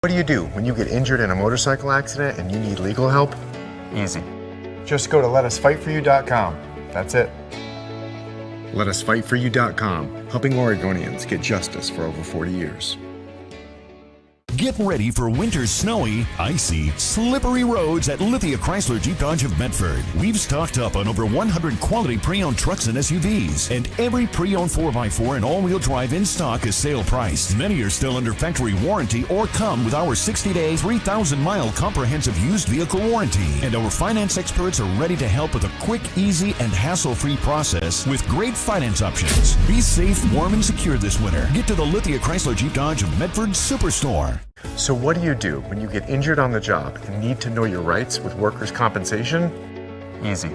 What do you do when you get injured in a motorcycle accident and you need legal help? Easy. Just go to letusfightforyou.com. That's it. LetUsFightForYou.com, helping Oregonians get justice for over 40 years. Get ready for winter's snowy, icy, slippery roads at Lithia Chrysler Jeep Dodge of Medford. We've stocked up on over 100 quality pre-owned trucks and SUVs, and every pre-owned 4x4 and all-wheel drive in stock is sale priced. Many are still under factory warranty or come with our 60-day, 3,000-mile comprehensive used vehicle warranty. And our finance experts are ready to help with a quick, easy, and hassle-free process with great finance options. Be safe, warm, and secure this winter. Get to the Lithia Chrysler Jeep Dodge of Medford Superstore. So what do you do when you get injured on the job and need to know your rights with workers' compensation? Easy.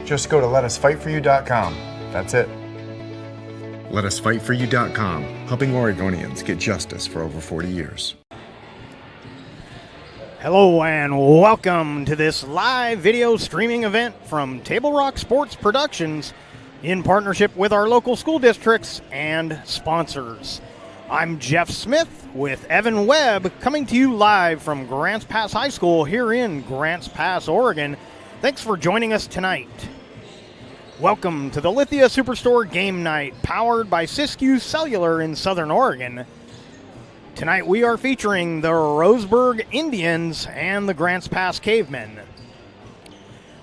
Just go to letusfightforyou.com. That's it. LetUsFightForYou.com, helping Oregonians get justice for over 40 years. Hello and welcome to this live video streaming event from Table Rock Sports Productions in partnership with our local school districts and sponsors. I'm Jeff Smith with Evan Webb coming to you live from Grants Pass High School here in Grants Pass, Oregon. Thanks for joining us tonight. Welcome to the Lithia Superstore Game Night powered by Siskiyou Cellular in Southern Oregon. Tonight we are featuring the Roseburg Indians and the Grants Pass Cavemen.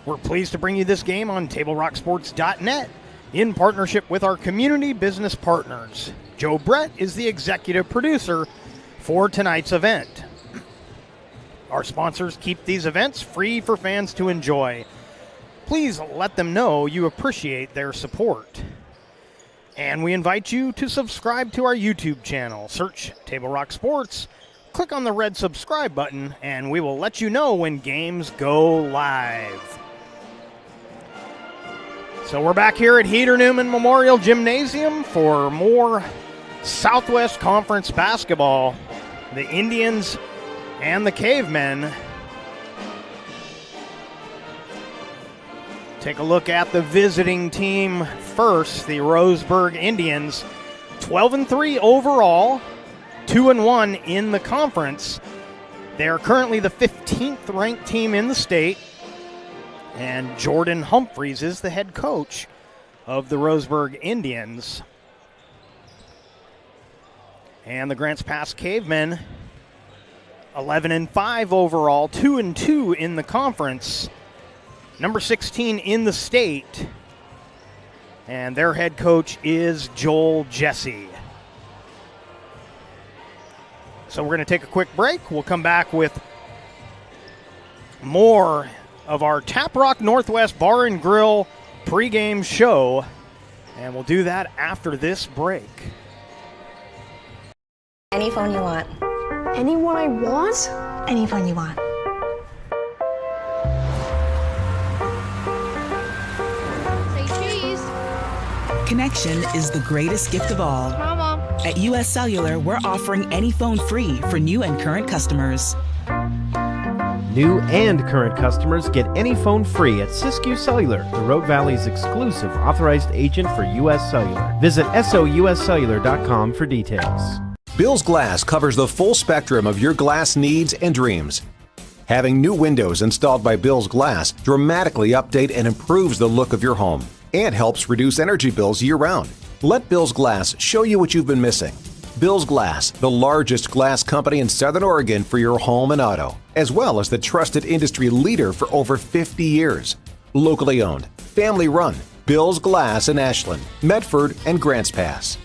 We're pleased to bring you this game on TableRockSports.net in partnership with our community business partners. Joe Brett is the executive producer for tonight's event. Our sponsors keep these events free for fans to enjoy. Please let them know you appreciate their support. And we invite you to subscribe to our YouTube channel. Search Table Rock Sports, click on the red subscribe button, and we will let you know when games go live. So we're back here at Heater Newman Memorial Gymnasium for more Southwest Conference basketball. The Indians and the Cavemen. Take a look at the visiting team first, the Roseburg Indians. 12-3 overall, 2-1 in the conference. They are currently the 15th ranked team in the state. And Jordan Humphreys is the head coach of the Roseburg Indians. And the Grants Pass Cavemen, 11-5 overall, 2-2 in the conference. Number 16 in the state. And their head coach is Joel Jesse. So we're going to take a quick break. We'll come back with more of our Tap Rock Northwest Bar and Grill pregame show. And we'll do that after this break. Any phone you want. Any one I want? Any phone you want. Say cheese. Connection is the greatest gift of all. Mama. At US Cellular, we're offering any phone free for new and current customers. New and current customers get any phone free at Siskiyou Cellular, the Rogue Valley's exclusive authorized agent for US Cellular. Visit souscellular.com for details. Bill's Glass covers the full spectrum of your glass needs and dreams. Having new windows installed by Bill's Glass dramatically update and improves the look of your home and helps reduce energy bills year-round. Let Bill's Glass show you what you've been missing. Bill's Glass, the largest glass company in Southern Oregon for your home and auto, as well as the trusted industry leader for over 50 years. Locally owned, family run, Bill's Glass in Ashland, Medford, and Grants Pass.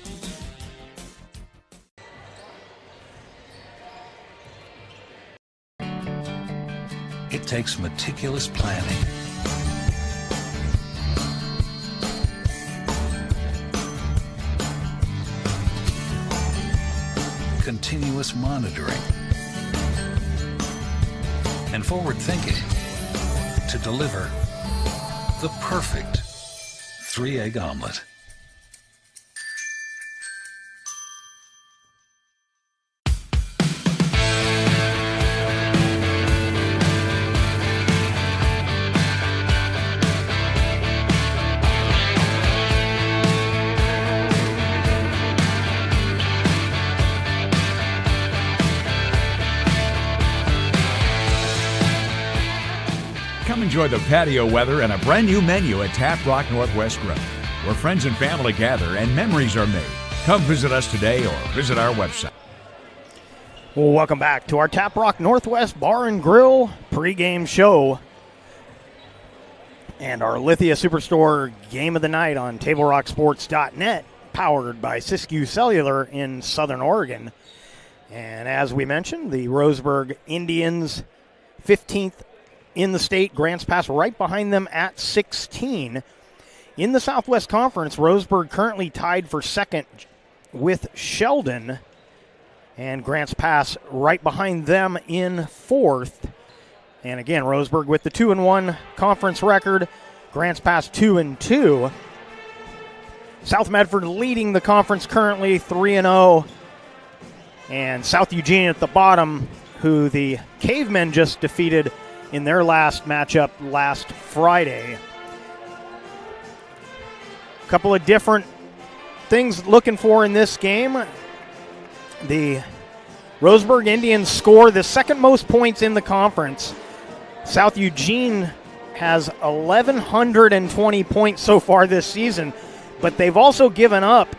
It takes meticulous planning, continuous monitoring, and forward thinking to deliver the perfect 3-egg omelet. enjoy the patio weather and a brand new menu at Tap Rock Northwest Grill, where friends and family gather and memories are made. Come visit us today or visit our website. Well, welcome back to our Tap Rock Northwest Bar and Grill pregame show and our Lithia Superstore Game of the Night on TableRockSports.net, powered by Siskiyou Cellular in Southern Oregon. And as we mentioned, the Roseburg Indians, 15th in the state, Grants Pass right behind them at 16. In the Southwest Conference, Roseburg currently tied for second with Sheldon, and Grants Pass right behind them in fourth. And again, Roseburg with the 2-1 conference record, Grants Pass 2-2. South Medford leading the conference currently 3-0. And South Eugene at the bottom, who the Cavemen just defeated in their last matchup last Friday. A couple of different things looking for in this game. The Roseburg Indians score the second most points in the conference. South Eugene has 1,120 points so far this season, but they've also given up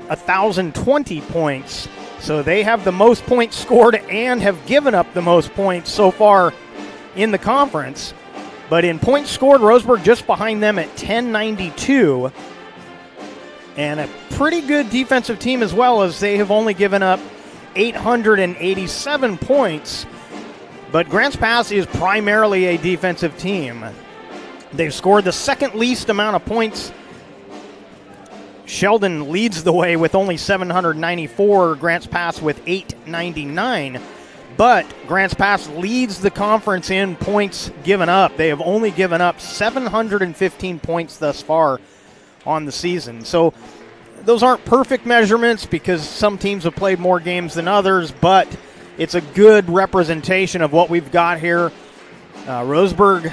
1,020 points. So they have the most points scored and have given up the most points so far in the conference. But in points scored, Roseburg just behind them at 1092. And a pretty good defensive team as well, as they have only given up 887 points. But Grants Pass is primarily a defensive team. They've scored the second least amount of points. Sheldon leads the way with only 794, Grants Pass with 899. But Grants Pass leads the conference in points given up. They have only given up 715 points thus far on the season. So those aren't perfect measurements because some teams have played more games than others, but it's a good representation of what we've got here. Roseburg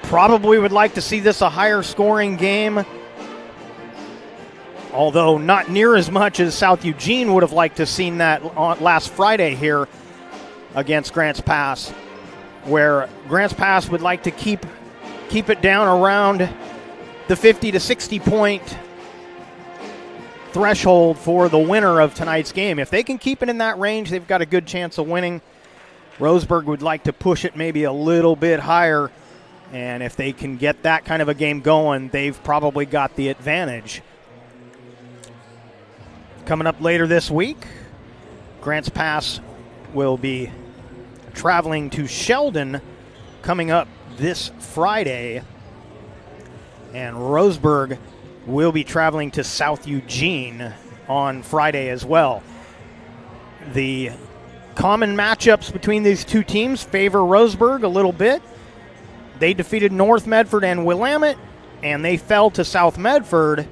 probably would like to see this a higher scoring game, although not near as much as South Eugene would have liked to have seen that last Friday here against Grants Pass, where Grants Pass would like to keep it down around the 50 to 60 point threshold for the winner of tonight's game. If they can keep it in that range, they've got a good chance of winning. Roseburg would like to push it maybe a little bit higher, and if they can get that kind of a game going, they've probably got the advantage. Coming up later this week, Grants Pass will be traveling to Sheldon coming up this Friday, and Roseburg will be traveling to South Eugene on Friday as well. The common matchups between these two teams favor Roseburg a little bit. They defeated North Medford and Willamette, and they fell to South Medford.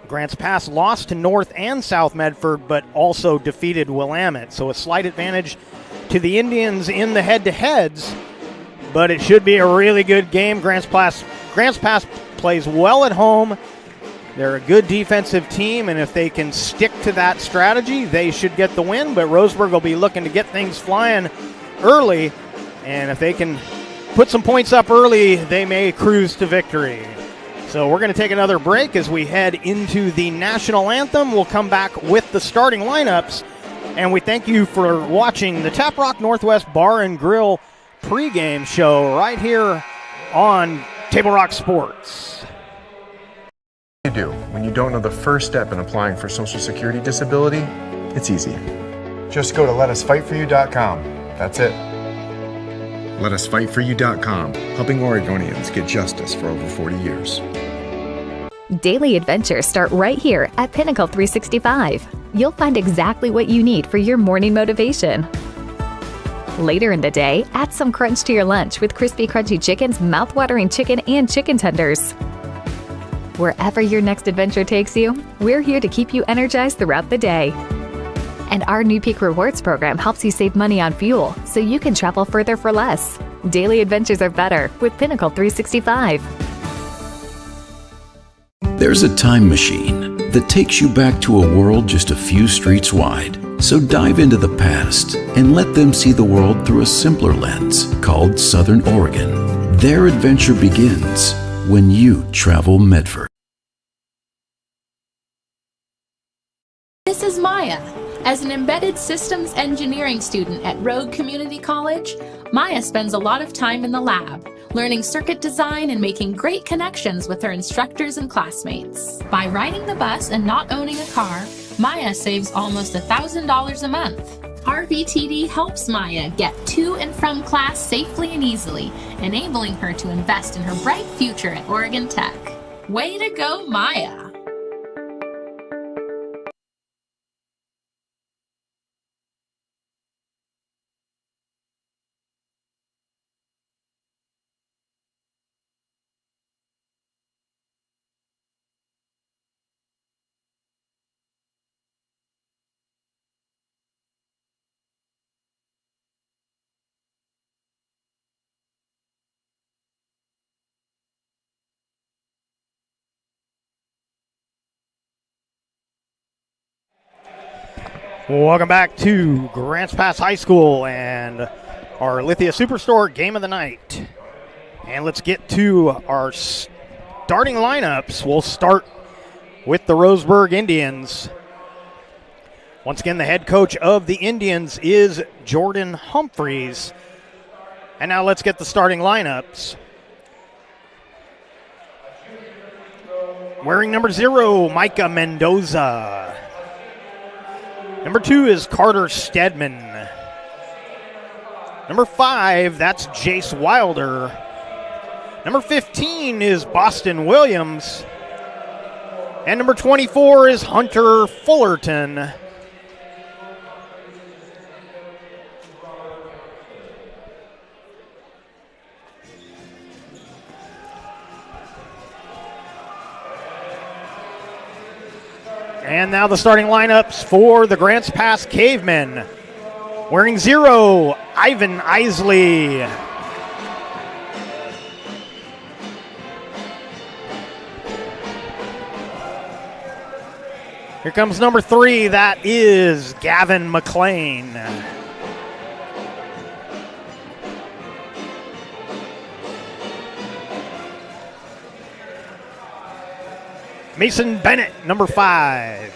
Grants Pass lost to North and South Medford, but also defeated Willamette. So a slight advantage to the Indians in the head-to-heads, but it should be a really good game. Grants Pass plays well at home. They're a good defensive team, and if they can stick to that strategy, they should get the win. But Roseburg will be looking to get things flying early, and if they can put some points up early, they may cruise to victory. So we're going to take another break as we head into the national anthem. We'll come back with the starting lineups, and we thank you for watching the Tap Rock Northwest Bar and Grill pregame show right here on Table Rock Sports. What do you do when you don't know the first step in applying for Social Security disability? It's easy. Just go to letusfightforyou.com. That's it. LetUsFightForYou.com, helping Oregonians get justice for over 40 years. Daily adventures start right here at Pinnacle 365. You'll find exactly what you need for your morning motivation. Later in the day, add some crunch to your lunch with Crispy Crunchy Chicken's mouth-watering chicken and chicken tenders. Wherever your next adventure takes you, we're here to keep you energized throughout the day. And our new Peak Rewards program helps you save money on fuel so you can travel further for less. Daily adventures are better with Pinnacle 365. There's a time machine that takes you back to a world just a few streets wide, So dive into the past and let them see the world through a simpler lens called Southern Oregon. Their adventure begins when you travel Medford. This is Maya. As an embedded systems engineering student at Rogue Community College, Maya spends a lot of time in the lab, learning circuit design and making great connections with her instructors and classmates. By riding the bus and not owning a car, Maya saves almost $1,000 a month. RVTD helps Maya get to and from class safely and easily, enabling her to invest in her bright future at Oregon Tech. Way to go, Maya! Welcome back to Grants Pass High School and our Lithia Superstore Game of the Night. And let's get to our starting lineups. We'll start with the Roseburg Indians. Once again, the head coach of the Indians is Jordan Humphreys. And now let's get the starting lineups. Wearing number 0, Micah Mendoza. Number 2 is Carter Stedman. Number 5, that's Jace Wilder. Number 15 is Boston Williams. And number 24 is Hunter Fullerton. And now the starting lineups for the Grants Pass Cavemen. Wearing 0, Ivan Isley. Here comes number 3, that is Gavin McLean. Mason Bennett, number 5.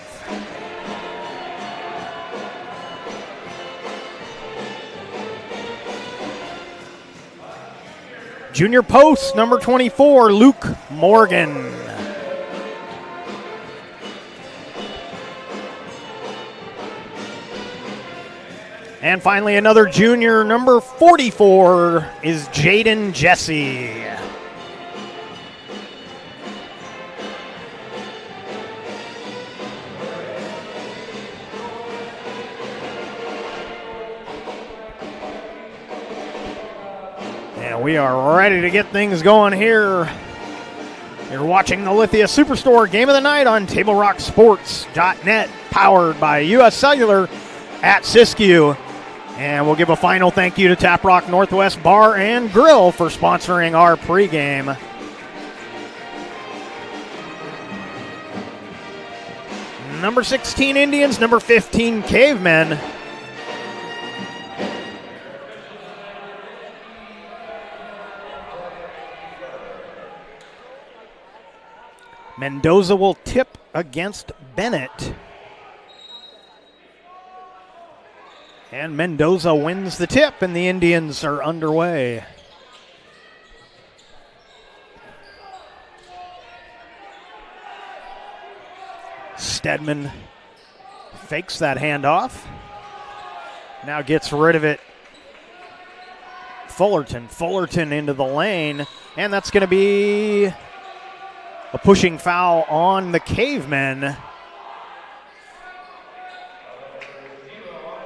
Junior post, number 24, Luke Morgan. And finally, another junior, number 44, is Jaden Jesse. We are ready to get things going here. You're watching the Lithia Superstore Game of the Night on TableRockSports.net, powered by US Cellular at Siskiyou. And we'll give a final thank you to Tap Rock Northwest Bar and Grill for sponsoring our pregame. Number 16 Indians, number 15 Cavemen. Mendoza will tip against Bennett. And Mendoza wins the tip, and the Indians are underway. Stedman fakes that handoff. Now gets rid of it. Fullerton into the lane, and that's going to be a pushing foul on the Cavemen.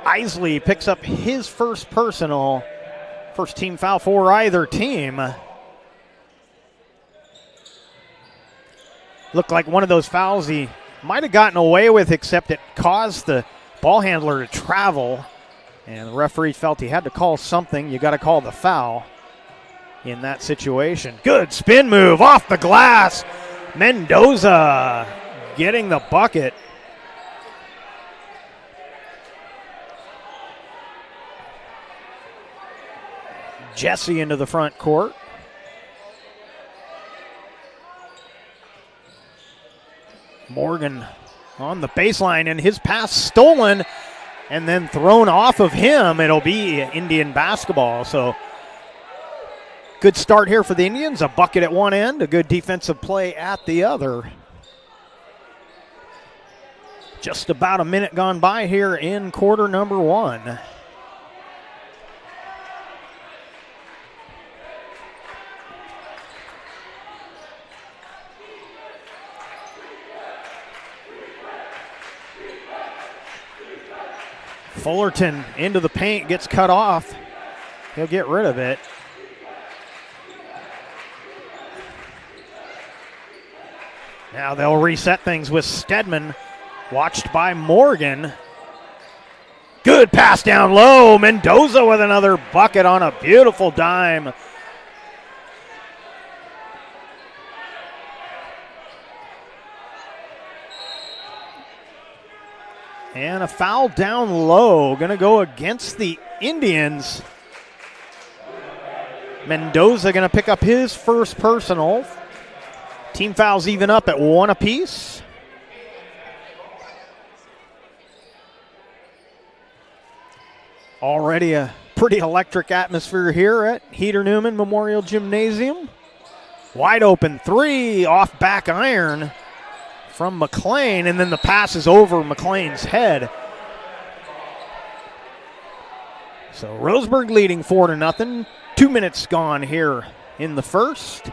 Isley picks up his first personal, first team foul for either team. Looked like one of those fouls he might have gotten away with, except it caused the ball handler to travel, and the referee felt he had to call something. You got to call the foul in that situation. Good spin move off the glass. Mendoza getting the bucket. Jesse into the front court. Morgan on the baseline, and his pass stolen and then thrown off of him. It'll be Indian basketball. So good start here for the Indians. A bucket at one end, a good defensive play at the other. Just about a minute gone by here in quarter number one. Fullerton into the paint, gets cut off. He'll get rid of it. Now they'll reset things with Stedman, watched by Morgan. Good pass down low. Mendoza with another bucket on a beautiful dime. And a foul down low, going to go against the Indians. Mendoza going to pick up his first personal. Team fouls even up at one apiece. Already a pretty electric atmosphere here at Heater Newman Memorial Gymnasium. Wide open three off back iron from McLean, and then the pass is over McLean's head. So Roseburg leading 4-0. 2 minutes gone here in the first.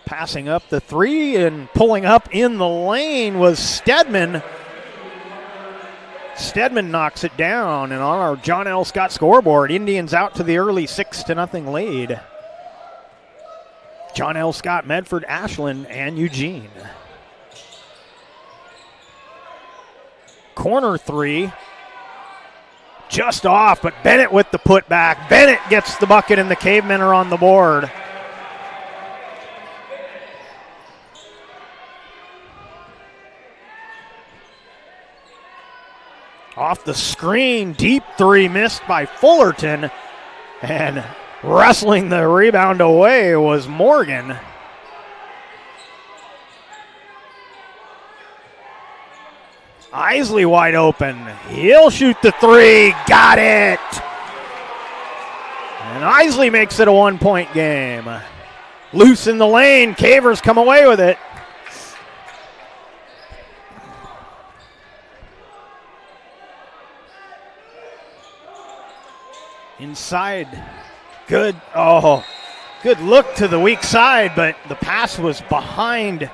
Passing up the three and pulling up in the lane was Stedman. Stedman knocks it down, and on our John L. Scott scoreboard, Indians out to the early 6-0 lead. John L. Scott, Medford, Ashland, and Eugene. Corner three. Just off, but Bennett with the putback. Bennett gets the bucket, and the Cavemen are on the board. Off the screen, deep three missed by Fullerton, and wrestling the rebound away was Morgan. Isley wide open. He'll shoot the three. Got it. And Isley makes it a 1-point game. Loose in the lane. Cavers come away with it. Inside, good look to the weak side, but the pass was behind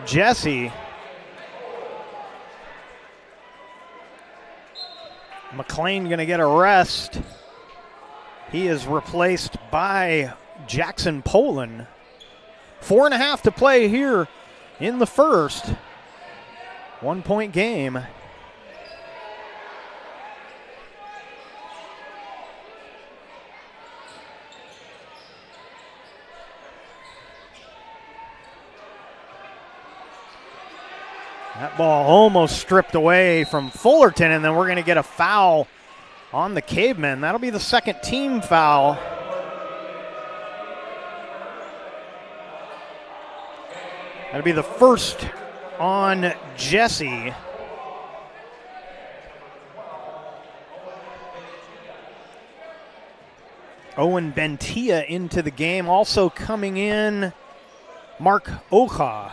Jesse. McLean gonna get a rest. He is replaced by Jackson Poland. 4.5 to play here in the first. 1-point game. That ball almost stripped away from Fullerton, and then we're going to get a foul on the Cavemen. That'll be the second team foul. That'll be the first on Jesse. Owen Bentia into the game. Also coming in, Mark Ocha.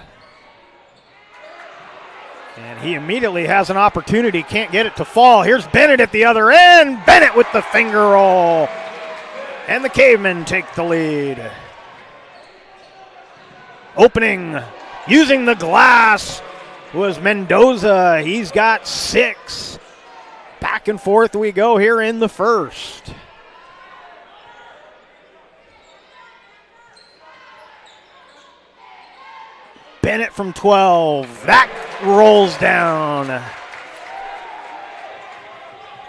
And he immediately has an opportunity, can't get it to fall. Here's Bennett at the other end. Bennett with the finger roll. And the Cavemen take the lead. Opening, using the glass, was Mendoza. He's got 6. Back and forth we go here in the first. Bennett from 12. That rolls down.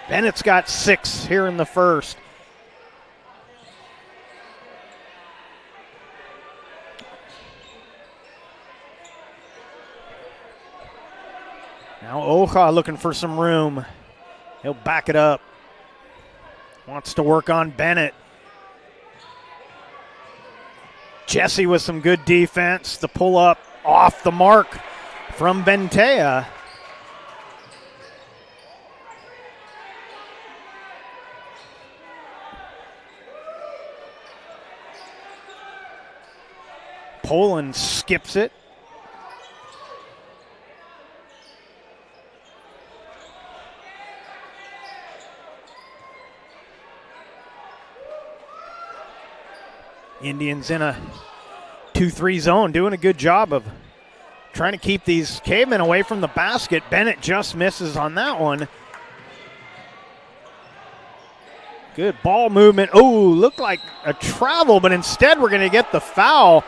Bennett's got 6 here in the first. Now Oja looking for some room. He'll back it up. Wants to work on Bennett. Jesse with some good defense. The pull up off the mark from Bentea. Poland skips it. Indians in a 2-3 zone, doing a good job of trying to keep these cavemen away from the basket. Bennett just misses on that one. Good ball movement. Oh, looked like a travel, but instead we're going to get the foul.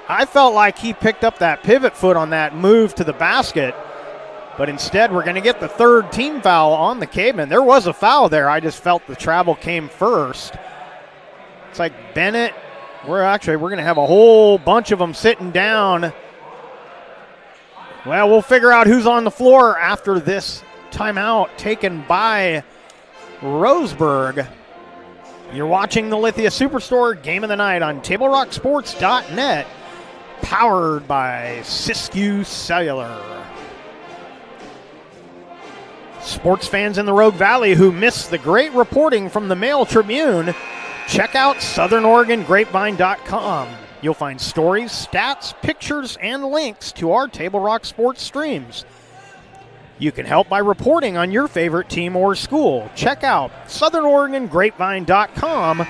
I felt like he picked up that pivot foot on that move to the basket, but instead we're going to get the third team foul on the cavemen. There was a foul there. I just felt the travel came first. It's like Bennett. We're going to have a whole bunch of them sitting down. Well, we'll figure out who's on the floor after this timeout taken by Roseburg. You're watching the Lithia Superstore Game of the Night on TableRockSports.net, powered by Siskiyou Cellular. Sports fans in the Rogue Valley who missed the great reporting from the Mail Tribune, check out SouthernOregonGrapevine.com. You'll find stories, stats, pictures, and links to our Table Rock Sports streams. You can help by reporting on your favorite team or school. Check out SouthernOregonGrapevine.com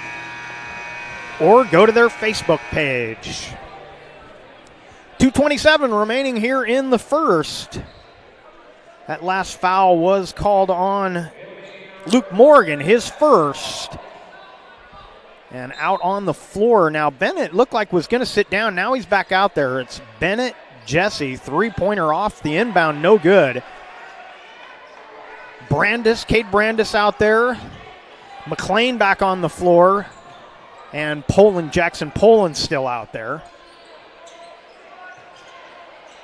or go to their Facebook page. 2:27 remaining here in the first. That last foul was called on Luke Morgan, his first. And out on the floor. Now Bennett looked like was going to sit down. Now he's back out there. It's Bennett, Jesse, three-pointer off the inbound, no good. Cade Brandis out there. McLean back on the floor. And Jackson Poland still out there.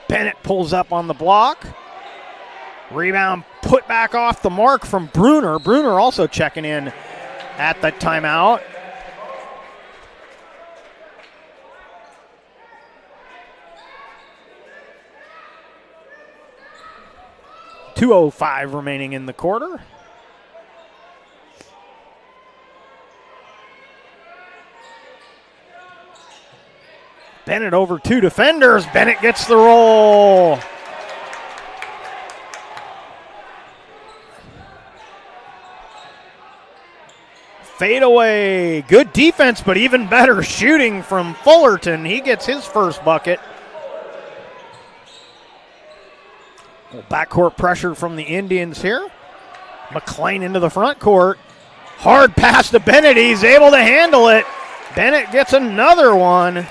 Bennett pulls up on the block. Rebound put back off the mark from Bruner. Bruner also checking in at the timeout. .205 remaining in the quarter. Bennett over two defenders. Bennett gets the roll. Fade away. Good defense, but even better shooting from Fullerton. He gets his first bucket. Backcourt pressure from the Indians here. McLean into the front court. Hard pass to Bennett. He's able to handle it. Bennett gets another one.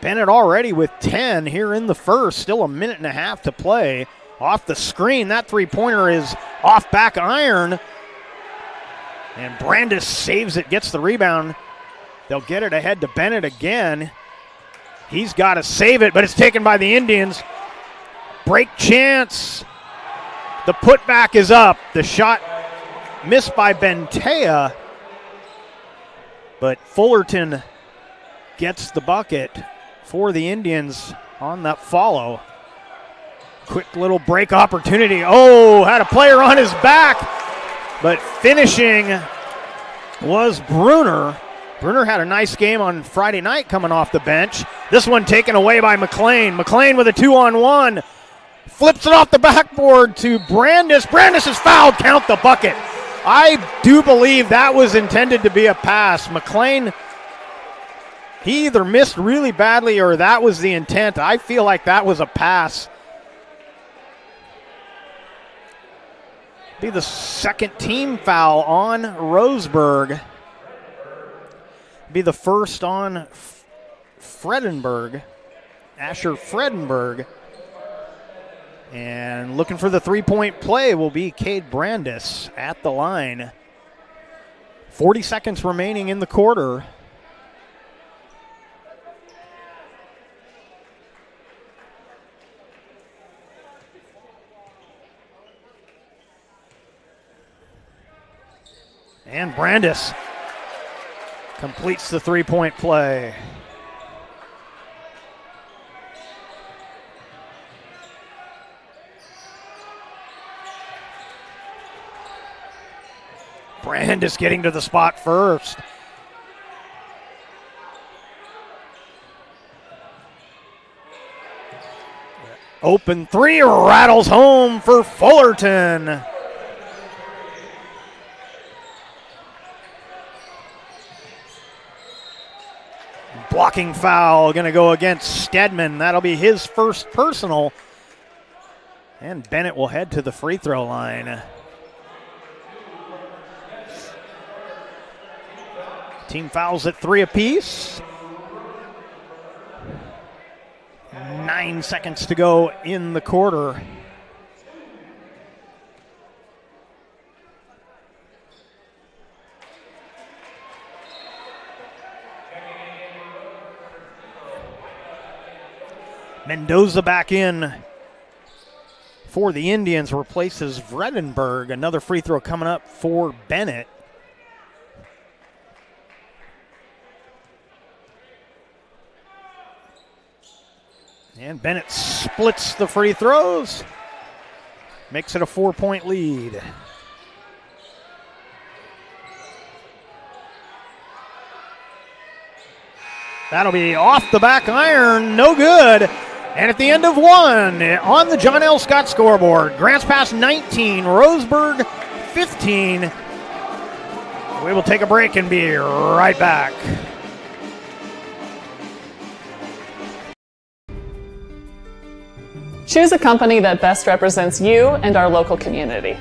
Bennett already with 10 here in the first. Still a minute and a half to play. Off the screen. That three-pointer is off back iron. And Brandis saves it, gets the rebound. They'll get it ahead to Bennett again. He's got to save it, but it's taken by the Indians. Break chance. The putback is up. The shot missed by Bentea. But Fullerton gets the bucket for the Indians on that follow. Quick little break opportunity. Oh, had a player on his back. But finishing was Bruner. Bruner had a nice game on Friday night coming off the bench. This one taken away by McLean. McLean with a 2-on-1. Flips it off the backboard to Brandis. Brandis is fouled. Count the bucket. I do believe that was intended to be a pass. McLean, he either missed really badly or that was the intent. I feel like that was a pass. Be the second team foul on Roseburg. Be the first on Fredenberg, Asher Fredenberg. And looking for the three-point play will be Cade Brandis at the line. 40 seconds remaining in the quarter. And Brandis completes the three-point play. Brandis getting to the spot first. Open three, rattles home for Fullerton. Blocking foul going to go against Stedman. That'll be his first personal. And Bennett will head to the free throw line. Team fouls at 3 apiece. 9 seconds to go in the quarter. Mendoza back in for the Indians, replaces Vredenberg. Another free throw coming up for Bennett. And Bennett splits the free throws. Makes it a 4-point lead. That'll be off the back iron, no good. And at the end of one, on the John L. Scott scoreboard, Grants Pass 19, Roseburg 15. We will take a break and be right back. Choose a company that best represents you and our local community.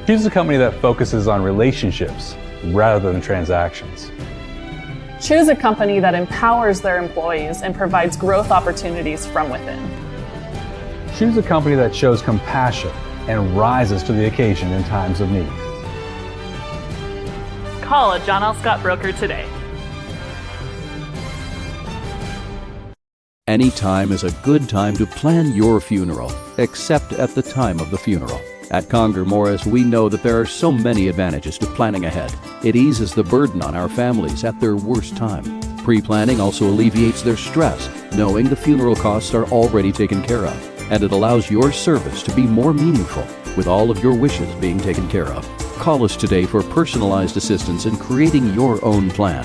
Choose a company that focuses on relationships rather than transactions. Choose a company that empowers their employees and provides growth opportunities from within. Choose a company that shows compassion and rises to the occasion in times of need. Call a John L. Scott broker today. Any time is a good time to plan your funeral, except at the time of the funeral. At Conger Morris, we know that there are so many advantages to planning ahead. It eases the burden on our families at their worst time. Pre-planning also alleviates their stress, knowing the funeral costs are already taken care of. And it allows your service to be more meaningful, with all of your wishes being taken care of. Call us today for personalized assistance in creating your own plan.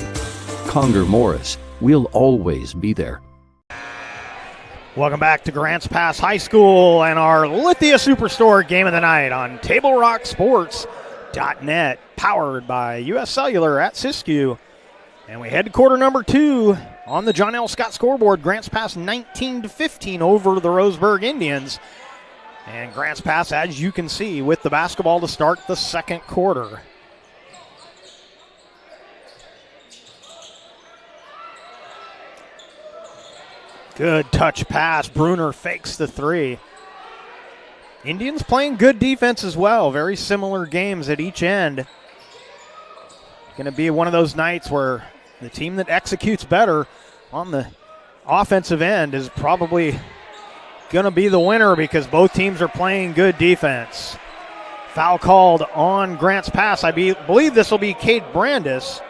Conger Morris, we'll always be there. Welcome back to Grants Pass High School and our Lithia Superstore game of the night on TableRockSports.net, powered by U.S. Cellular at Siskiyou. And we head to quarter number 2 on the John L. Scott scoreboard. Grants Pass 19-15 over the Roseburg Indians. And Grants Pass, as you can see, with the basketball to start the second quarter. Good touch pass. Bruner fakes the three. Indians playing good defense as well. Very similar games at each end. Going to be one of those nights where the team that executes better on the offensive end is probably going to be the winner because both teams are playing good defense. Foul called on Grants Pass. I believe this will be Cade Brandis.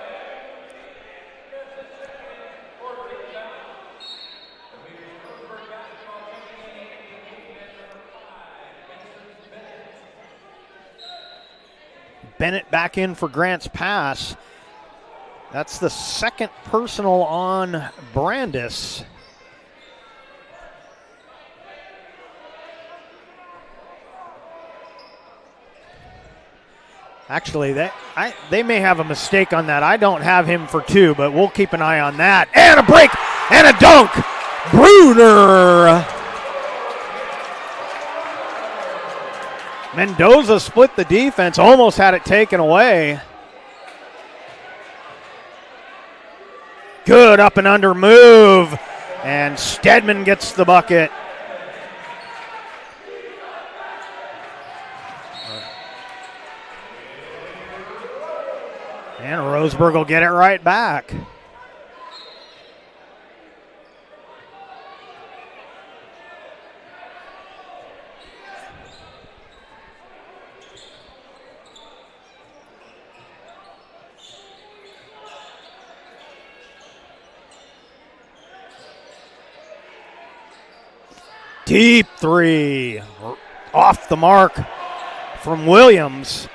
Bennett back in for Grants Pass. That's the second personal on Brandis. Actually, they may have a mistake on that. I don't have him for 2, but we'll keep an eye on that. And a break and a dunk. Bruner. Mendoza split the defense, almost had it taken away. Good up and under move, and Stedman gets the bucket. And Roseburg will get it right back. deep three. Off the mark from Williams.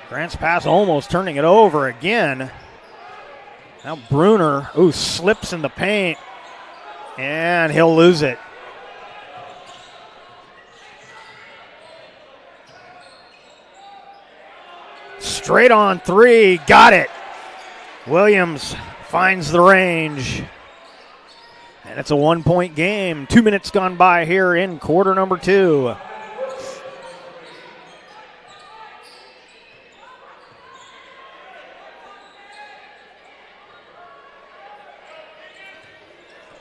Grants Pass almost turning it over again. Now Bruner, slips in the paint, and he'll lose it. Straight on three, got it. Williams finds the range. And it's a 1-point game. 2 minutes gone by here in quarter number 2.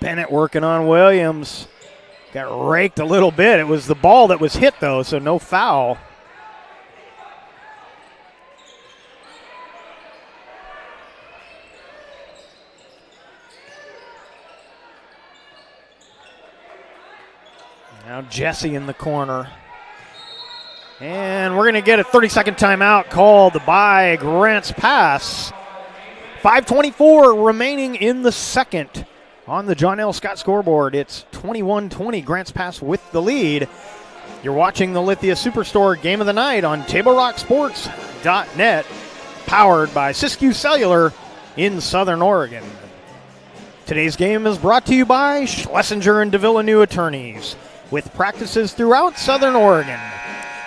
Bennett working on Williams. Got raked a little bit. It was the ball that was hit, though, so no foul. Now Jesse in the corner. And we're going to get a 30-second timeout called by Grants Pass. 5:24 remaining in the second. On the John L. Scott scoreboard, it's 21-20, Grants Pass with the lead. You're watching the Lithia Superstore Game of the Night on TableRockSports.net, powered by Siskiyou Cellular in Southern Oregon. Today's game is brought to you by Schlesinger and DeVilleneuve Attorneys, with practices throughout Southern Oregon,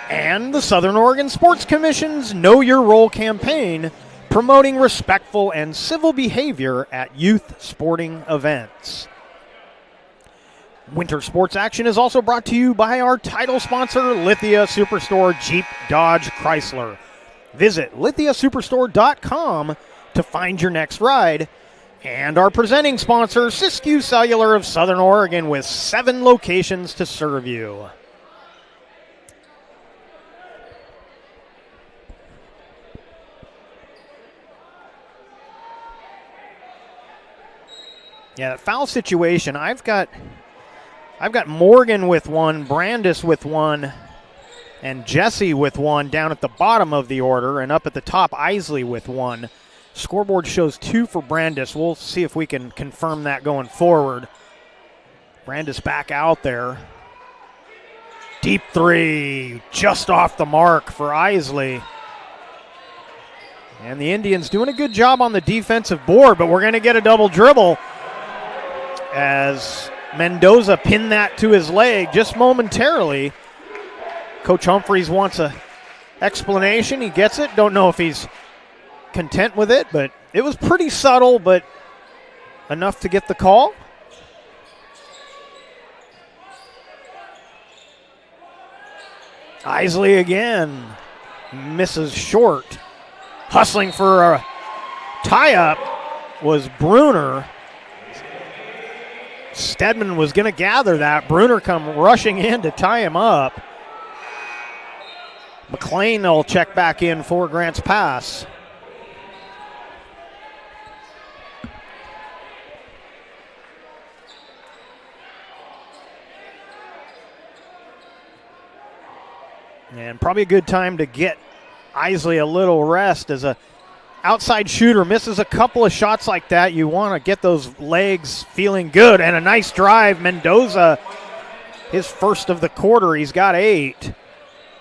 and the Southern Oregon Sports Commission's Know Your Role campaign, promoting respectful and civil behavior at youth sporting events. Winter sports action is also brought to you by our title sponsor, Lithia Superstore Jeep Dodge Chrysler. Visit lithiasuperstore.com to find your next ride. And our presenting sponsor, Siskiyou Cellular of Southern Oregon, with 7 locations to serve you. Yeah, that foul situation, I've got Morgan with one, Brandis with one, and Jesse with one down at the bottom of the order, and up at the top, Isley with one. Scoreboard shows 2 for Brandis. We'll see if we can confirm that going forward. Brandis back out there. Deep three, just off the mark for Isley. And the Indians doing a good job on the defensive board, but we're going to get a double dribble as Mendoza pinned that to his leg just momentarily. Coach Humphreys wants an explanation. He gets it. Don't know if he's content with it, but it was pretty subtle, but enough to get the call. Isley again misses short. Hustling for a tie-up was Bruner. Stedman was going to gather that. Bruner come rushing in to tie him up. McLean will check back in for Grants Pass. And probably a good time to get Isley a little rest as a outside shooter misses a couple of shots like that. You want to get those legs feeling good. And a nice drive. Mendoza, his first of the quarter. He's got 8.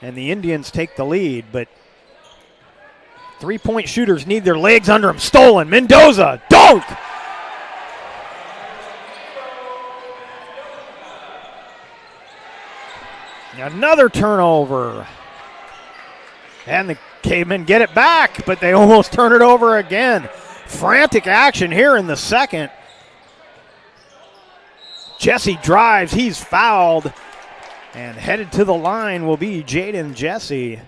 And the Indians take the lead. But three-point shooters need their legs under them. Stolen. Mendoza. Dunk! Another turnover. And the Cavemen get it back, but they almost turn it over again. Frantic action here in the second. Jesse drives. He's fouled. And headed to the line will be Jaden Jesse.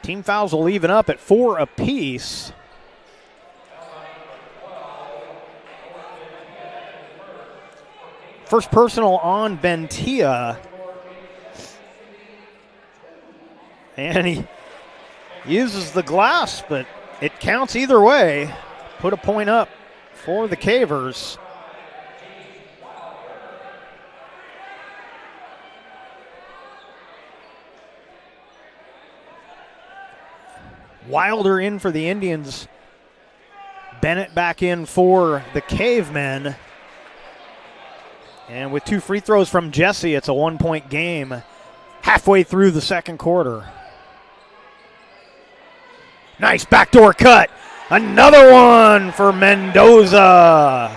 Team fouls will even up at 4 apiece. First personal on Bentia. And he uses the glass, but it counts either way. Put a point up for the Cavers. Wilder in for the Indians. Bennett back in for the Cavemen. And with 2 free throws from Jesse, it's a 1-point game halfway through the second quarter. Nice backdoor cut. Another one for Mendoza.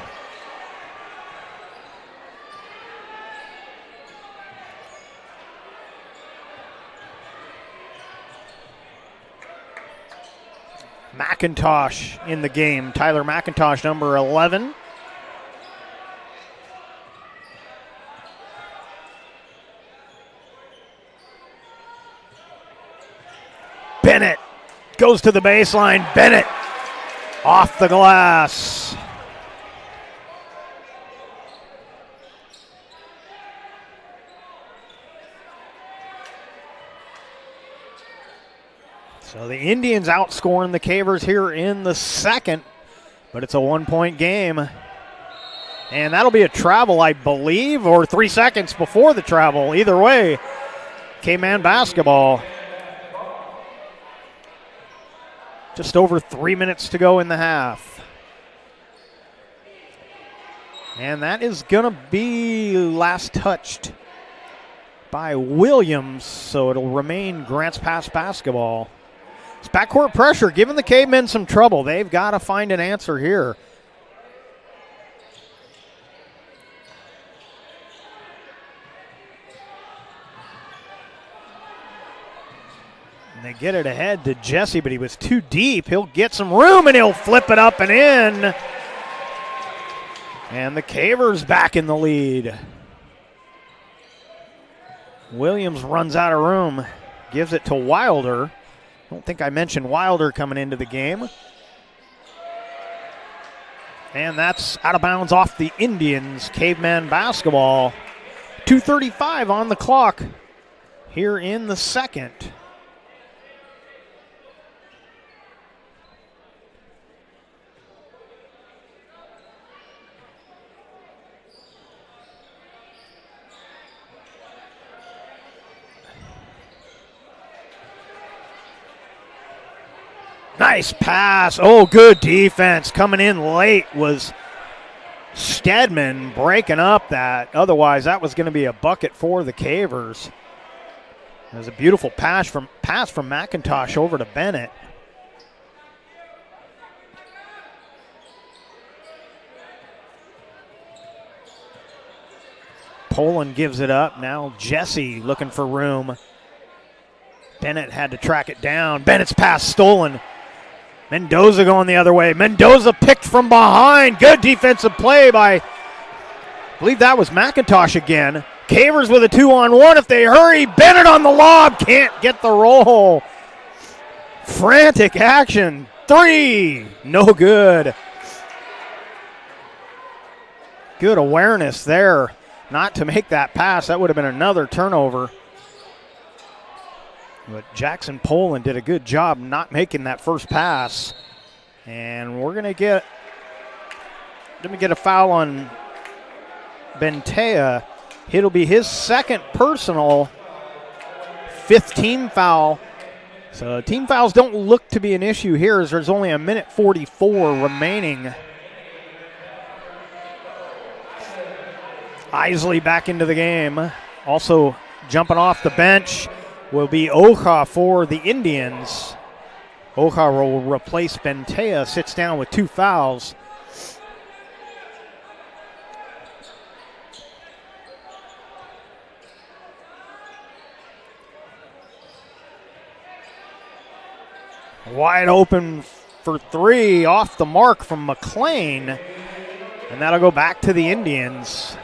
McIntosh in the game. Tyler McIntosh, number 11. Bennett goes to the baseline. Bennett off the glass. So the Indians outscoring the Cavers here in the second, but it's a 1-point game. And that'll be a travel, I believe, or 3 seconds before the travel. Either way, K-Man basketball. Just over 3 minutes to go in the half. And that is going to be last touched by Williams, so it'll remain Grants Pass basketball. It's backcourt pressure, giving the Cavemen some trouble. They've got to find an answer here. And they get it ahead to Jesse, but he was too deep. He'll get some room, and he'll flip it up and in. And the Cavers back in the lead. Williams runs out of room, gives it to Wilder. I don't think I mentioned Wilder coming into the game. And that's out of bounds off the Indians. Caveman basketball. 2:35 on the clock here in the second. Nice pass. Oh, good defense. Coming in late was Stedman breaking up that. Otherwise, that was going to be a bucket for the Cavers. It was a beautiful pass from McIntosh over to Bennett. Poland gives it up. Now Jesse looking for room. Bennett had to track it down. Bennett's pass stolen. Mendoza going the other way. Mendoza picked from behind. Good defensive play by, I believe that was McIntosh again. Cavers with a 2-on-1 if they hurry. Bennett on the lob. Can't get the roll. Frantic action. 3. No good. Good awareness there not to make that pass. That would have been another turnover. But Jackson Poland did a good job not making that first pass. And we're going to get a foul on Bentea. It'll be his second personal, 5th team foul. So team fouls don't look to be an issue here as there's only 1:44 remaining. Isley back into the game. Also jumping off the bench will be Oja for the Indians. Oja will replace Bentea, sits down with 2 fouls. Wide open for 3, off the mark from McLean. And that'll go back to the Indians.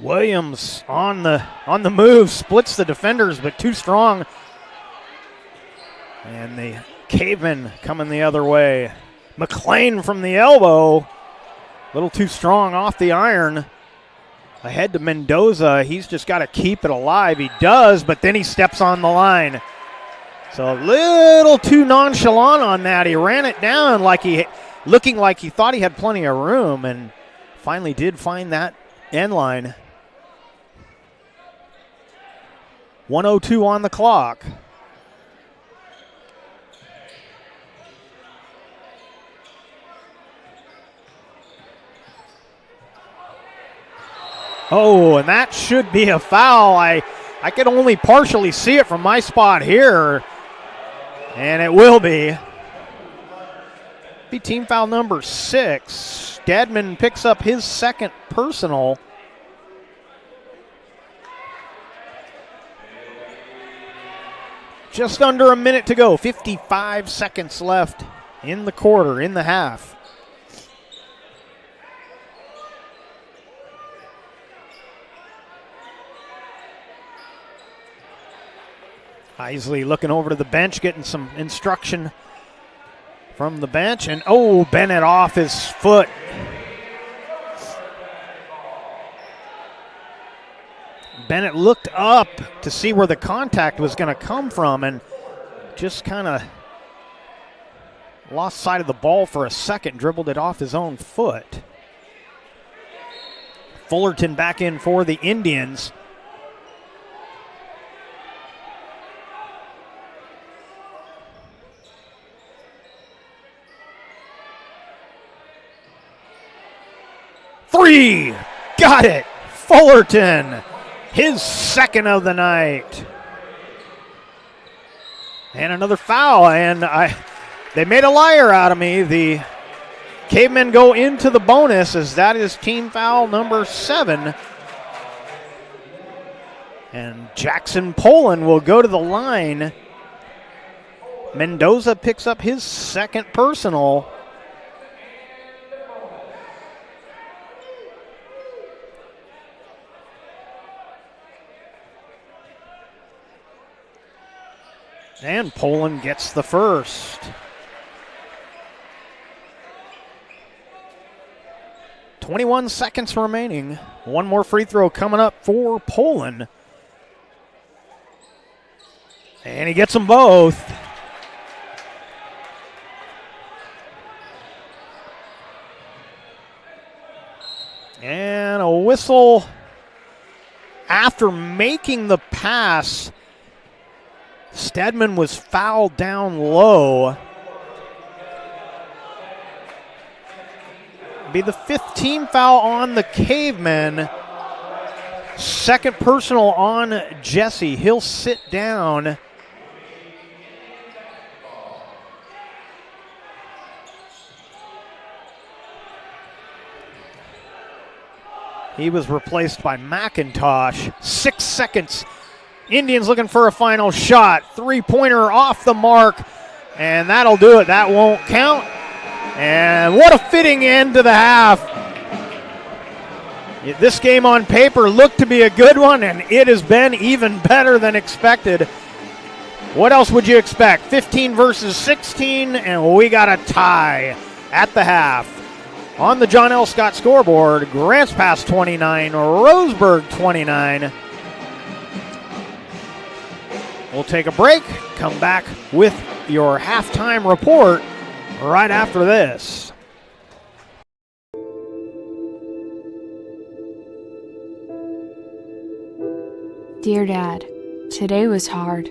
Williams on the move, splits the defenders, but too strong. And the Cavemen coming the other way. McLean from the elbow, a little too strong off the iron. Ahead to Mendoza, he's just got to keep it alive. He does, but then he steps on the line. So a little too nonchalant on that. He ran it down looking like he thought he had plenty of room and finally did find that end line. 1:02 on the clock. Oh, and that should be a foul. I could only partially see it from my spot here, and it will be. Be team foul number 6. Stedman picks up his second personal. Just under a minute to go. 55 seconds left in the quarter, in the half. Isley looking over to the bench, getting some instruction from the bench. And, oh, Bennett off his foot. Bennett looked up to see where the contact was going to come from and just kind of lost sight of the ball for a second, dribbled it off his own foot. Fullerton back in for the Indians. Three! Got it! Fullerton! His second of the night. And another foul, and they made a liar out of me. The Cavemen go into the bonus as that is team foul number 7. And Jackson Poland will go to the line. Mendoza picks up his second personal. And Poland gets the first. .21 seconds remaining. One more free throw coming up for Poland. And he gets them both. And a whistle after making the pass. Stedman was fouled down low. Be the 5th team foul on the Cavemen. Second personal on Jesse. He'll sit down. He was replaced by McIntosh. 6 seconds. Indians looking for a final shot. Three-pointer off the mark, and that'll do it. That won't count. And what a fitting end to the half. This game on paper looked to be a good one, and it has been even better than expected. What else would you expect? 15 versus 16, and we got a tie at the half. On the John L. Scott scoreboard, Grants Pass 29, Roseburg 29. We'll take a break, come back with your halftime report right after this. Dear Dad, today was hard.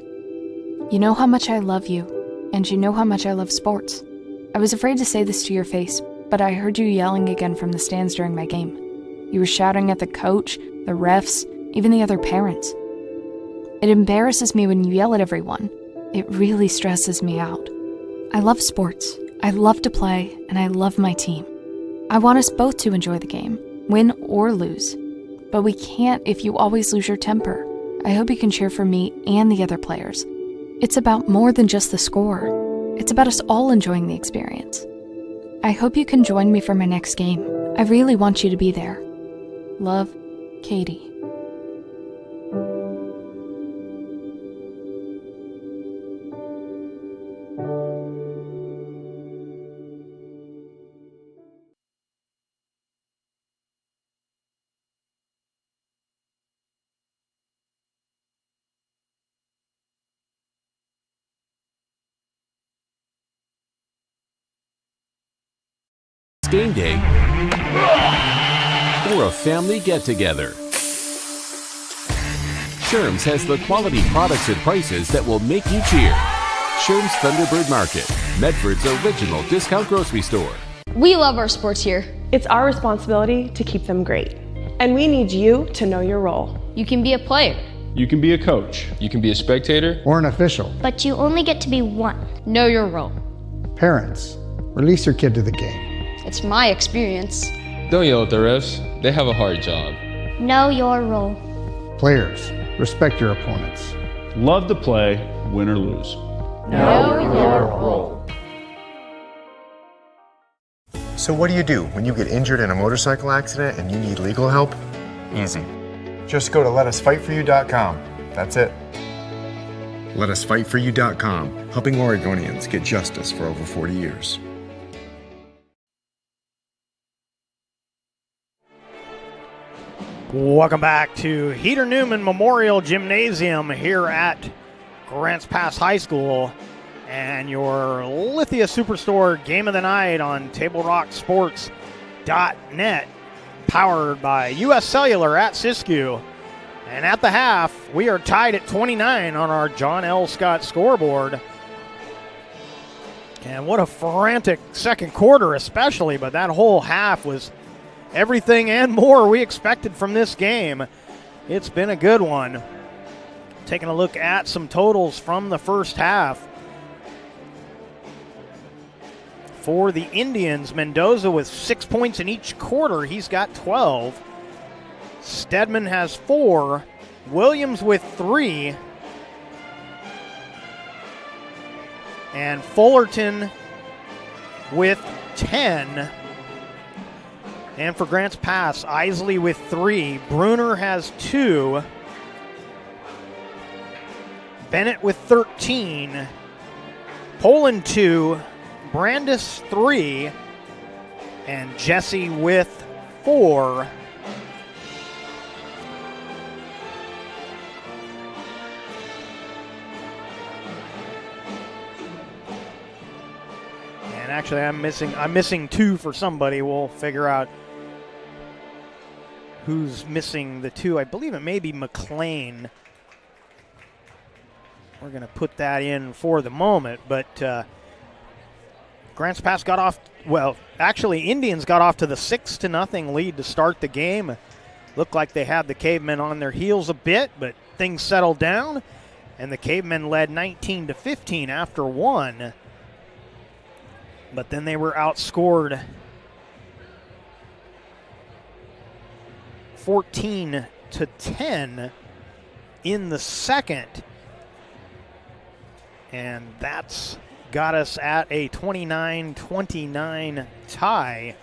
You know how much I love you, and you know how much I love sports. I was afraid to say this to your face, but I heard you yelling again from the stands during my game. You were shouting at the coach, the refs, even the other parents. It embarrasses me when you yell at everyone. It really stresses me out. I love sports. I love to play, and I love my team. I want us both to enjoy the game, win or lose. But we can't if you always lose your temper. I hope you can cheer for me and the other players. It's about more than just the score. It's about us all enjoying the experience. I hope you can join me for my next game. I really want you to be there. Love, Katie. Game day. or a family get-together. Sherm's has the quality products and prices that will make you cheer. Sherm's Thunderbird Market, Medford's original discount grocery store. We love our sports here. It's our responsibility to keep them great. And we need you to know your role. You can be a player. You can be a coach. You can be a spectator. Or an official. But you only get to be one. Know your role. Parents, release your kid to the game. It's my experience. Don't yell at the refs. They have a hard job. Know your role. Players, respect your opponents. Love to play, win or lose. Know your role. So what do you do when you get injured in a motorcycle accident and you need legal help? Easy. Just go to letusfightforyou.com. That's it. LetUsFightForYou.com, helping Oregonians get justice for over 40 years. Welcome back to Heater Newman Memorial Gymnasium here at Grants Pass High School and your Lithia Superstore Game of the Night on TableRockSports.net, powered by U.S. Cellular at Siskiyou. And at the half, we are tied at 29 on our John L. Scott scoreboard. And what a frantic second quarter especially, but that whole half was everything and more we expected from this game. It's been a good one. Taking a look at some totals from the first half. For the Indians, Mendoza with 6 points in each quarter. He's got 12. Stedman has 4. Williams with 3. And Fullerton with 10. And for Grants Pass, Isley with 3. Bruner has 2. Bennett with 13. Poland 2. Brandis 3. And Jesse with 4. And actually I'm missing 2 for somebody. We'll figure out who's missing the 2. I believe it may be McLean. We're going to put that in for the moment, but Grants Pass got off, well, actually Indians got off to the 6-0 lead to start the game. Looked like they had the Cavemen on their heels a bit, but things settled down, and the Cavemen led 19-15 after 1. But then they were outscored 14-10 in the second. And that's got us at a 29-29 tie.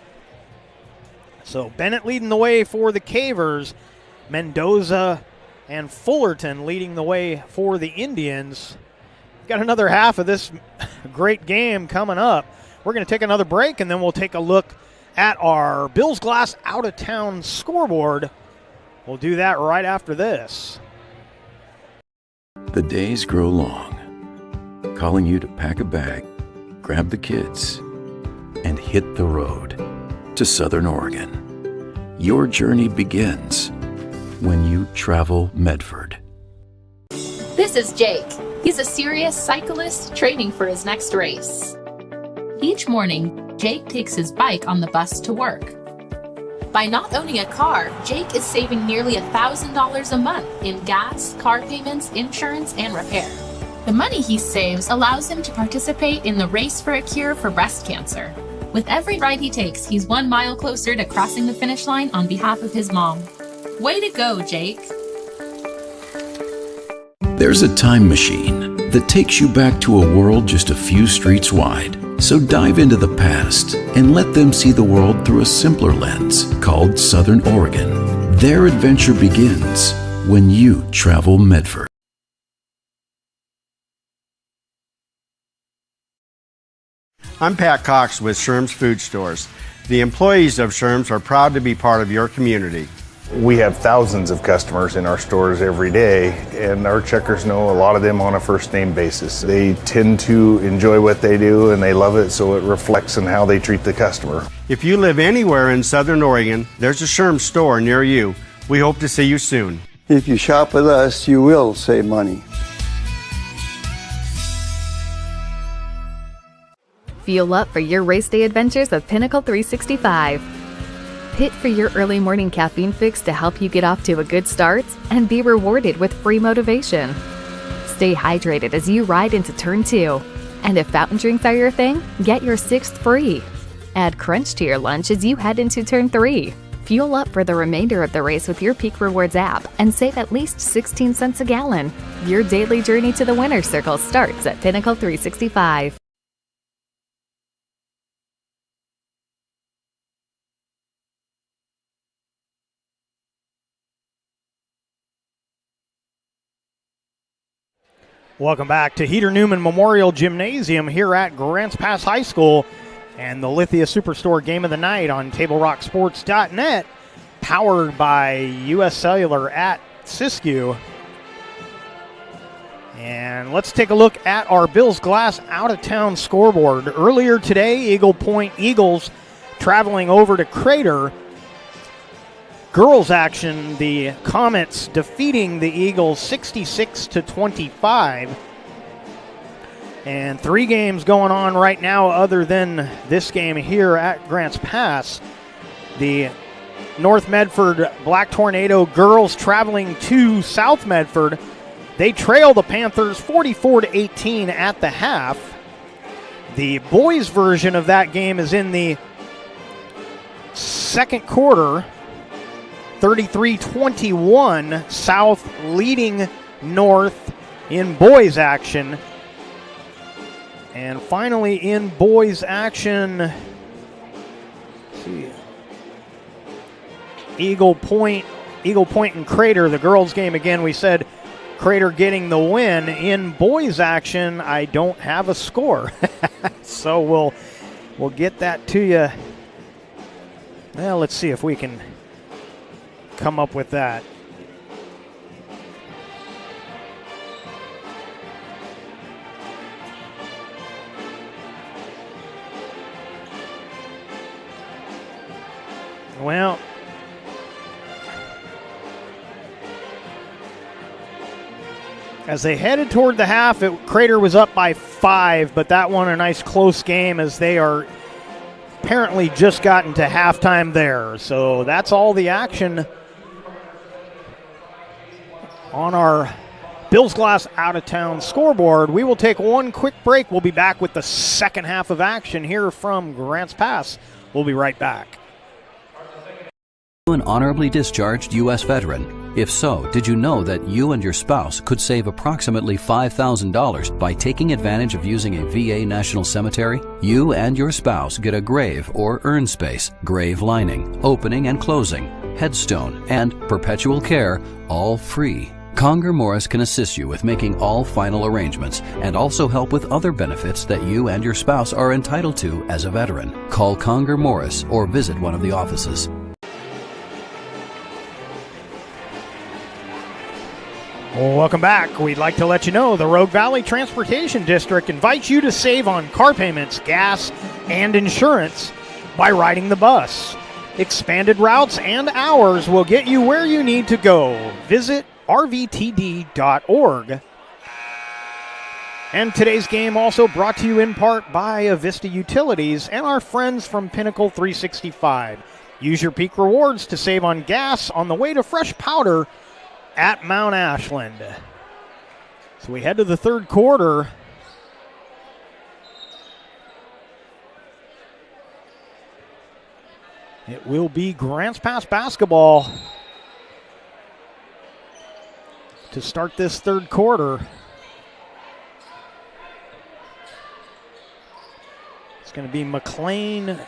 So Bennett leading the way for the Cavers. Mendoza and Fullerton leading the way for the Indians. Got another half of this great game coming up. We're going to take another break, and then we'll take a look at our Bills Glass out-of-town scoreboard. We'll do that right after this. The days grow long, calling you to pack a bag, grab the kids, and hit the road to Southern Oregon. Your journey begins when you travel Medford. This is Jake. He's a serious cyclist training for his next race. Each morning, Jake takes his bike on the bus to work. By not owning a car, Jake is saving nearly $1,000 a month in gas, car payments, insurance, and repair. The money he saves allows him to participate in the Race for a Cure for breast cancer. With every ride he takes, he's 1 mile closer to crossing the finish line on behalf of his mom. Way to go, Jake. There's a time machine that takes you back to a world just a few streets wide. So dive into the past and let them see the world through a simpler lens called Southern Oregon. Their adventure begins when you travel Medford. I'm Pat Cox with Sherm's Food Stores. The employees of Sherm's are proud to be part of your community. We have thousands of customers in our stores every day, and our checkers know a lot of them on a first name basis. They tend to enjoy what they do and they love it, so it reflects in how they treat the customer. If you live anywhere in Southern Oregon, there's a Sherm store near you. We hope to see you soon. If you shop with us, you will save money. Fuel up for your race day adventures with Pinnacle 365. Pit for your early morning caffeine fix to help you get off to a good start and be rewarded with free motivation. Stay hydrated as you ride into Turn 2. And if fountain drinks are your thing, get your 6th free. Add Crunch to your lunch as you head into Turn 3. Fuel up for the remainder of the race with your Peak Rewards app and save at least 16 cents a gallon. Your daily journey to the winner's circle starts at Pinnacle 365. Welcome back to Heater Newman Memorial Gymnasium here at Grants Pass High School and the Lithia Superstore Game of the Night on TableRockSports.net, powered by U.S. Cellular at Siskiyou. And let's take a look at our Bills Glass out-of-town scoreboard. Earlier today, Eagle Point Eagles traveling over to Crater. Girls action, the Comets defeating the Eagles 66-25. And 3 games going on right now other than this game here at Grants Pass. The North Medford Black Tornado girls traveling to South Medford. They trail the Panthers 44-18 at the half. The boys' version of that game is in the second quarter. 33-21, South leading North in boys action. And finally in boys action, let's see, Eagle Point and Crater, the girls game again, we said Crater getting the win. In boys action, I don't have a score. So we'll get that to you. Well, let's see if we can come up with that. Well, as they headed toward the half, Crater was up by 5, but that one a nice close game as they are apparently just gotten to halftime there. So that's all the action on our Bills Glass out-of-town scoreboard. We will take one quick break. We'll be back with the second half of action here from Grants Pass. We'll be right back. An honorably discharged U.S. veteran? If so, did you know that you and your spouse could save approximately $5,000 by taking advantage of using a VA National Cemetery? You and your spouse get a grave or urn space, grave lining, opening and closing, headstone, and perpetual care, all free. Conger Morris can assist you with making all final arrangements and also help with other benefits that you and your spouse are entitled to as a veteran. Call Conger Morris or visit one of the offices. Welcome back. We'd like to let you know the Rogue Valley Transportation District invites you to save on car payments, gas, and insurance by riding the bus. Expanded routes and hours will get you where you need to go. Visit rvtd.org. And today's game also brought to you in part by Avista Utilities and our friends from Pinnacle 365. Use your Peak Rewards to save on gas on the way to fresh powder at Mount Ashland. So we head to the third quarter. It will be Grants Pass basketball to start this third quarter. It's going to be McLean,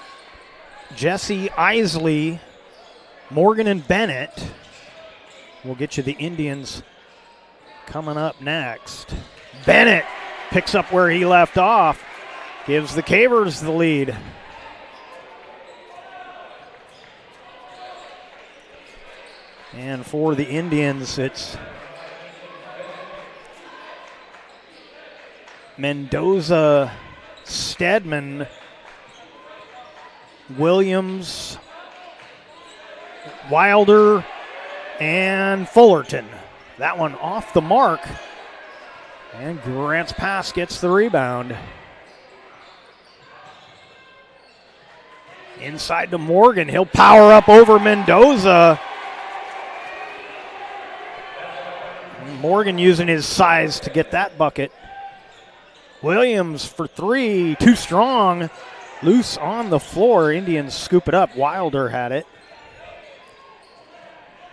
Jesse Isley, Morgan, and Bennett. We'll get you the Indians coming up next. Bennett picks up where he left off, gives the Cavers the lead. And for the Indians, it's Mendoza, Stedman, Williams, Wilder, and Fullerton. That one off the mark. And Grants Pass gets the rebound. Inside to Morgan. He'll power up over Mendoza. Morgan using his size to get that bucket. Williams for three. Too strong. Loose on the floor. Indians scoop it up. Wilder had it.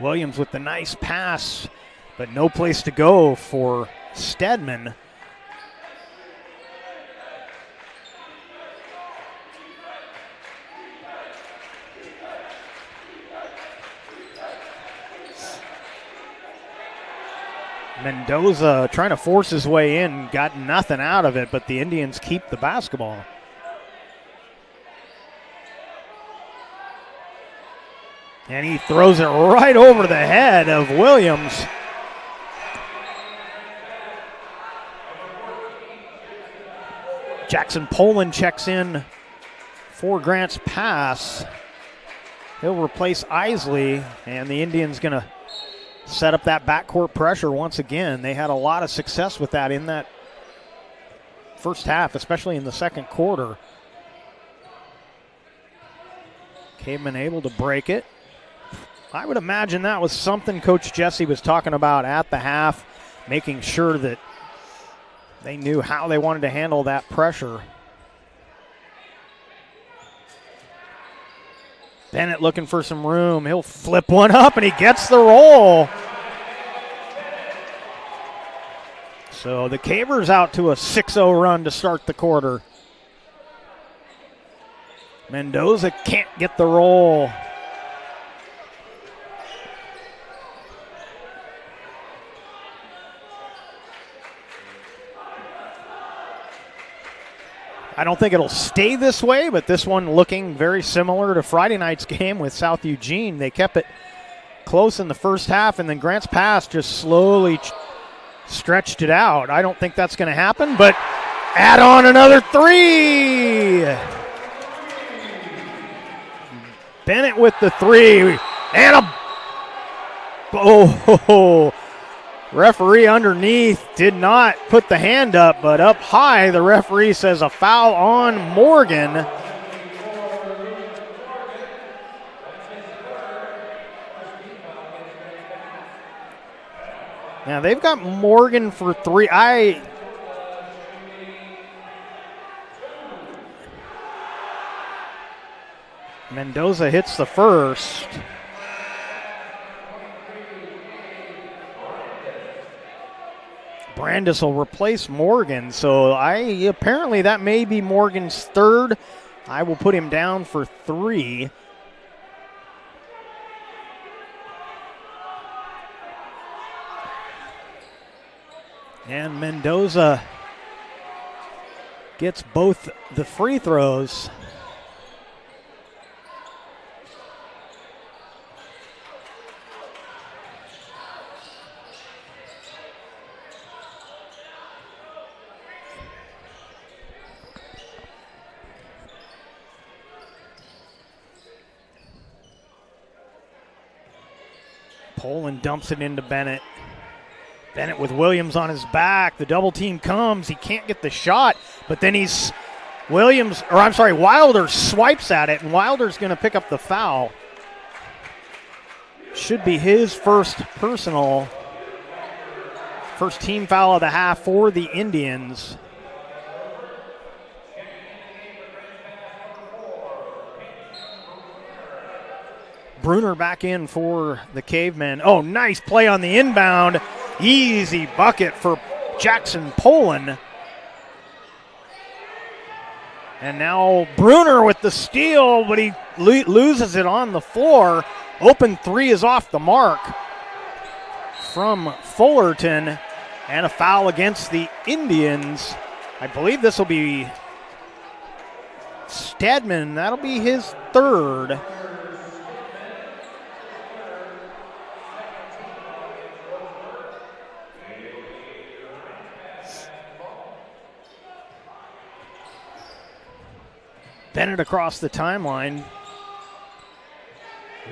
Williams with the nice pass, but no place to go for Stedman. Mendoza trying to force his way in, got nothing out of it, but the Indians keep the basketball. And he throws it right over the head of Williams. Jackson Poland checks in for Grants Pass. He'll replace Isley, and the Indians going to set up that backcourt pressure once again. They had a lot of success with that in that first half, especially in the second quarter. Caveman able to break it. I would imagine that was something Coach Jesse was talking about at the half, making sure that they knew how they wanted to handle that pressure. Bennett looking for some room. He'll flip one up, and he gets the roll. So the Cavers out to a 6-0 run to start the quarter. Mendoza can't get the roll. I don't think it'll stay this way, but this one looking very similar to Friday night's game with South Eugene. They kept it close in the first half, and then Grants Pass just slowly stretched it out. I don't think that's going to happen, but add on another three. Bennett with the three, and referee underneath did not put the hand up, but up high, the referee says a foul on Morgan. Now they've got Morgan for three. Mendoza hits the first. Brandis will replace Morgan, so apparently that may be Morgan's third. I will put him down for three. And Mendoza gets both the free throws. Poland dumps it into Bennett. Bennett with Williams on his back. The double team comes. He can't get the shot, but then Wilder swipes at it, and Wilder's going to pick up the foul. Should be his first team foul of the half for the Indians. Bruner back in for the Cavemen. Oh, nice play on the inbound. Easy bucket for Jackson Poland. And now Bruner with the steal, but he loses it on the floor. Open three is off the mark from Fullerton, and a foul against the Indians. I believe this will be Stedman. That'll be his third. Bennett across the timeline.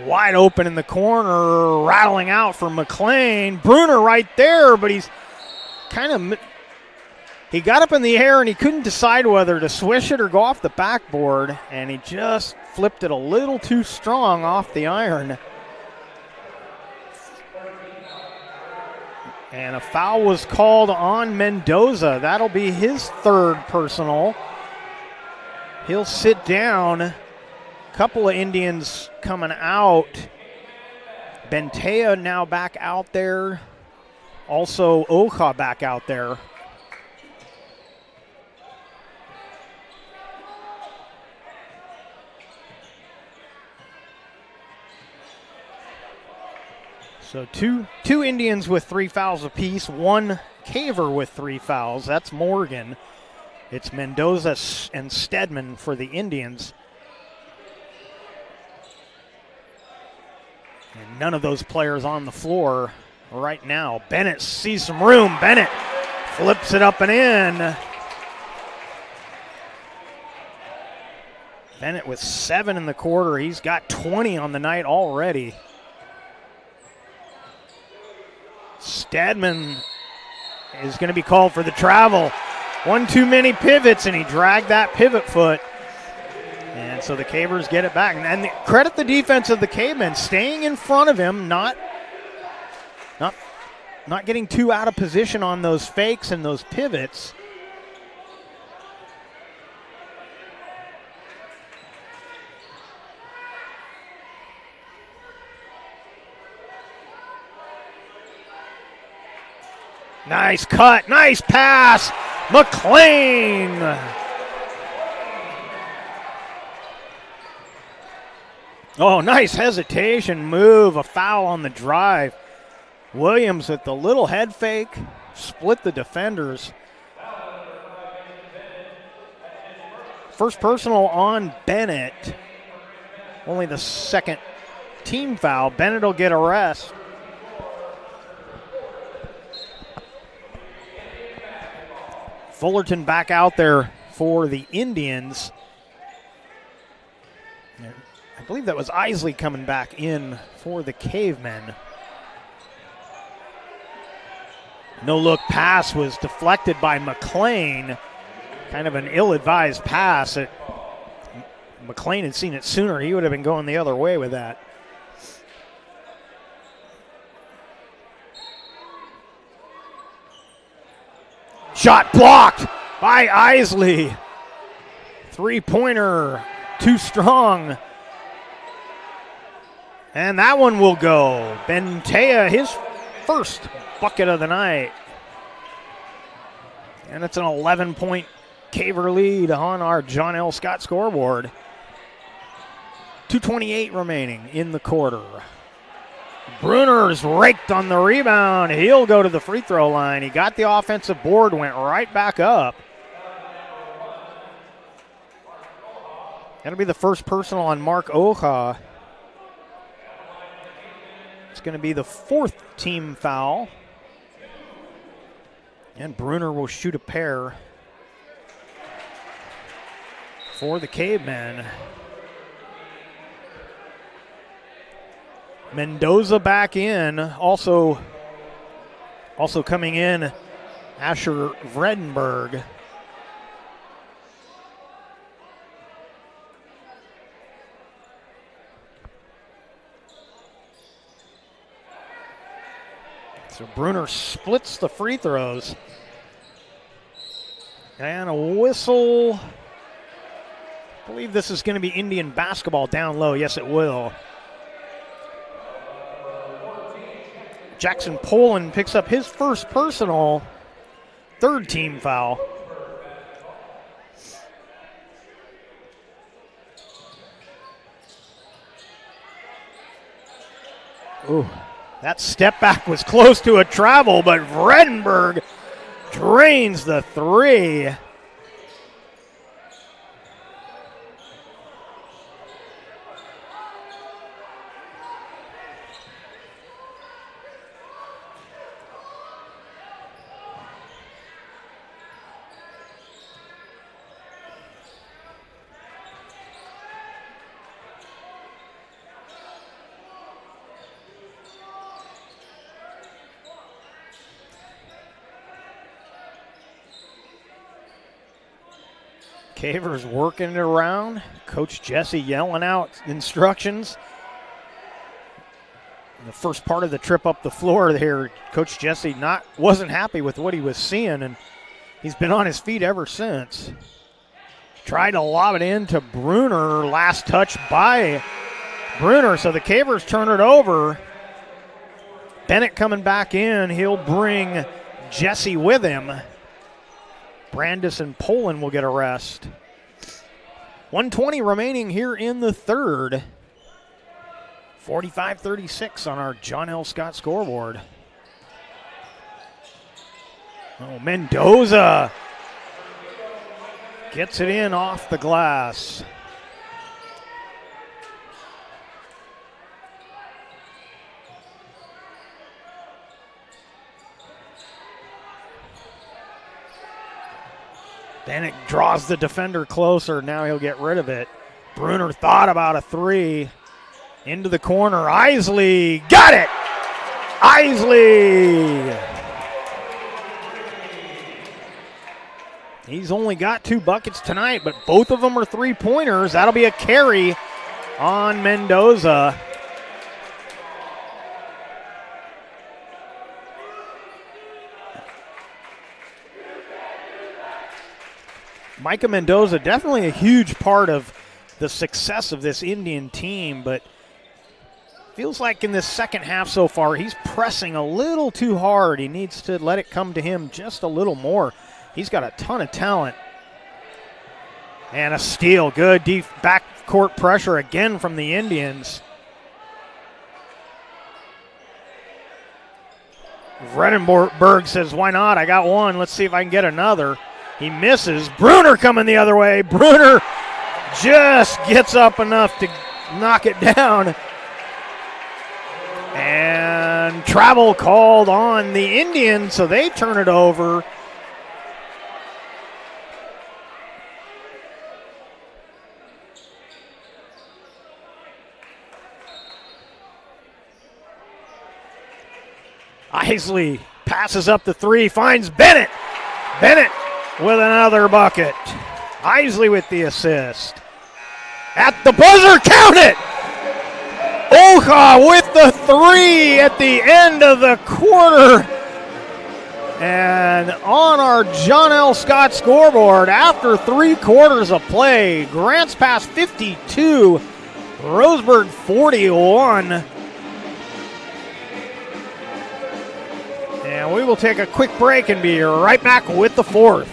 Wide open in the corner, rattling out for McLean. Bruner right there, but he's kind of, he got up in the air and he couldn't decide whether to swish it or go off the backboard, and he just flipped it a little too strong off the iron. And a foul was called on Mendoza. That'll be his third personal. He'll sit down. Couple of Indians coming out. Bentea now back out there. Also Oja back out there. So two Indians with 3 fouls apiece, one Caver with 3 fouls. That's Morgan. It's Mendoza and Stedman for the Indians. And none of those players on the floor right now. Bennett sees some room. Bennett flips it up and in. Bennett with 7 in the quarter. He's got 20 on the night already. Stedman is going to be called for the travel. One too many pivots, and he dragged that pivot foot. And so the Cavers get it back. And credit the defense of the Cavemen, staying in front of him, not getting too out of position on those fakes and those pivots. Nice cut, nice pass, McLean. Oh, nice hesitation move, a foul on the drive. Williams with the little head fake, split the defenders. First personal on Bennett. Only the second team foul. Bennett will get a rest. Fullerton back out there for the Indians. I believe that was Isley coming back in for the Cavemen. No-look pass was deflected by McLean. Kind of an ill-advised pass. McLean had seen it sooner. He would have been going the other way with that. Shot blocked by Isley. Three-pointer, too strong. And that one will go. Bentea, his first bucket of the night. And it's an 11-point Caver lead on our John L. Scott scoreboard. 2:28 remaining in the quarter. Bruner's raked on the rebound. He'll go to the free throw line. He got the offensive board, went right back up. That'll be the first personal on Mark Oja. It's going to be the fourth team foul. And Bruner will shoot a pair for the Cavemen. Mendoza back in. Also coming in, Asher Vredenberg. So Bruner splits the free throws. And a whistle. I believe this is going to be Indian basketball down low. Yes, it will. Jackson Poland picks up his first personal, third team foul. Ooh, that step back was close to a travel, but Vredenberg drains the three. Cavers working it around. Coach Jesse yelling out instructions. In the first part of the trip up the floor there, Coach Jesse wasn't happy with what he was seeing, and he's been on his feet ever since. Tried to lob it into Bruner. Last touch by Bruner, so the Cavers turn it over. Bennett coming back in. He'll bring Jesse with him. Brandis and Poland will get a rest. 1:20 remaining here in the third. 45-36 on our John L. Scott scoreboard. Oh, Mendoza gets it in off the glass. Bennett draws the defender closer. Now he'll get rid of it. Bruner thought about a three. Into the corner. Isley got it! Isley! He's only got 2 buckets tonight, but both of them are three-pointers. That'll be a carry on Mendoza. Micah Mendoza, definitely a huge part of the success of this Indian team, but feels like in this second half so far, he's pressing a little too hard. He needs to let it come to him just a little more. He's got a ton of talent. And a steal. Good deep backcourt pressure again from the Indians. Vredenberg says, why not? I got one. Let's see if I can get another. He misses. Bruner coming the other way. Bruner just gets up enough to knock it down. And travel called on the Indians, so they turn it over. Isley passes up the three, finds Bennett. Bennett with another bucket. Isley with the assist. At the buzzer, count it! Oja with the three at the end of the quarter. And on our John L. Scott scoreboard, after 3 quarters of play, Grants Pass 52, Roseburg 41. And we will take a quick break and be right back with the fourth.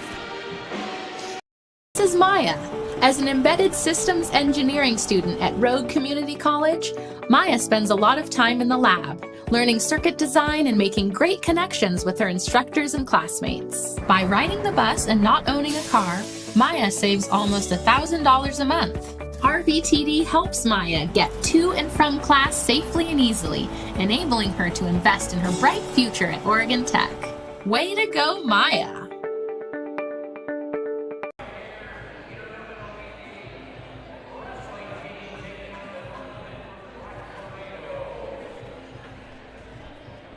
This is Maya. As an embedded systems engineering student at Rogue Community College, Maya spends a lot of time in the lab, learning circuit design and making great connections with her instructors and classmates. By riding the bus and not owning a car, Maya saves almost $1,000 a month. RVTD helps Maya get to and from class safely and easily, enabling her to invest in her bright future at Oregon Tech. Way to go, Maya!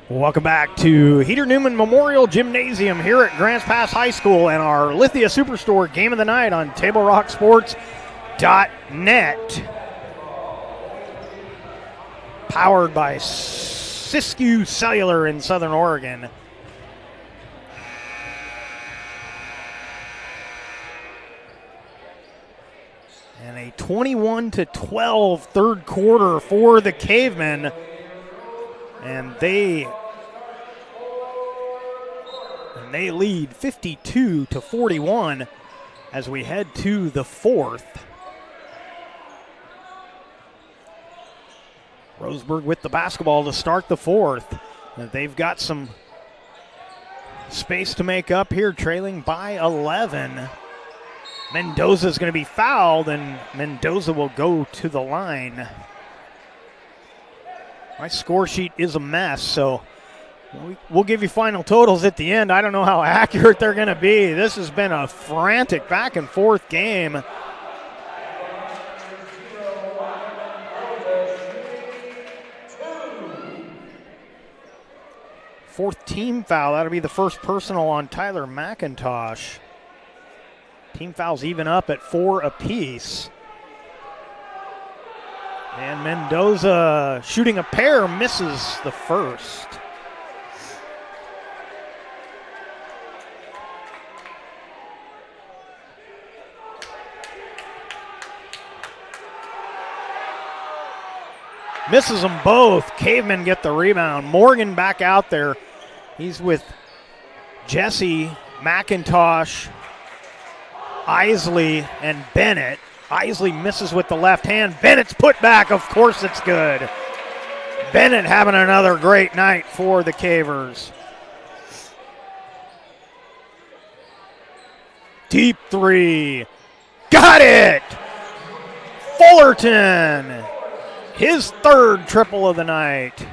Welcome back to Heater Newman Memorial Gymnasium here at Grants Pass High School and our Lithia Superstore Game of the Night on TableRockSports.net. Powered by Siskiyou Cellular in Southern Oregon. And a 21-12 third quarter for the Cavemen. And they lead 52-41 as we head to the fourth. Roseburg with the basketball to start the fourth. They've got some space to make up here, trailing by 11. Mendoza's going to be fouled, and Mendoza will go to the line. My score sheet is a mess, so we'll give you final totals at the end. I don't know how accurate they're going to be. This has been a frantic back and forth game. Fourth team foul. That'll be the first personal on Tyler McIntosh. Team fouls even up at 4 apiece. And Mendoza shooting a pair, misses the first. Misses them both. Cavemen get the rebound. Morgan back out there. He's with Jesse, McIntosh, Isley, and Bennett. Isley misses with the left hand. Bennett's put back. Of course it's good. Bennett having another great night for the Cavers. Deep three. Got it! Fullerton. His third triple of the night.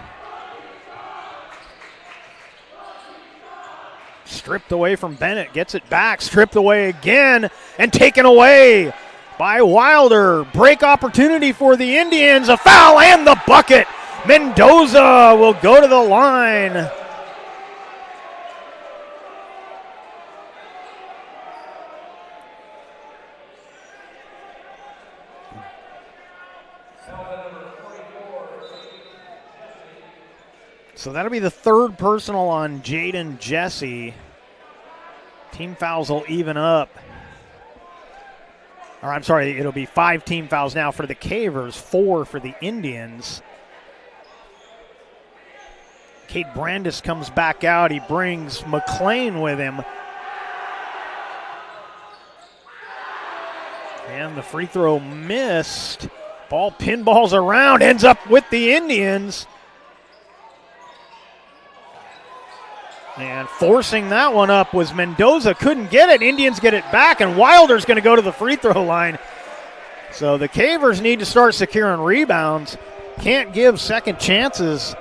Stripped away from Bennett. Gets it back. Stripped away again. And taken away by Wilder. Break opportunity for the Indians. A foul and the bucket. Mendoza will go to the line. So that'll be the third personal on Jaden Jesse. Team fouls will even up. Or I'm sorry, it'll be 5 team fouls now for the Cavers, 4 for the Indians. Cade Brandis comes back out. He brings McLean with him. And the free throw missed. Ball pinballs around, ends up with the Indians. And forcing that one up was Mendoza. Couldn't get it. Indians get it back, and Wilder's going to go to the free throw line. So the Cavers need to start securing rebounds. Can't give second chances.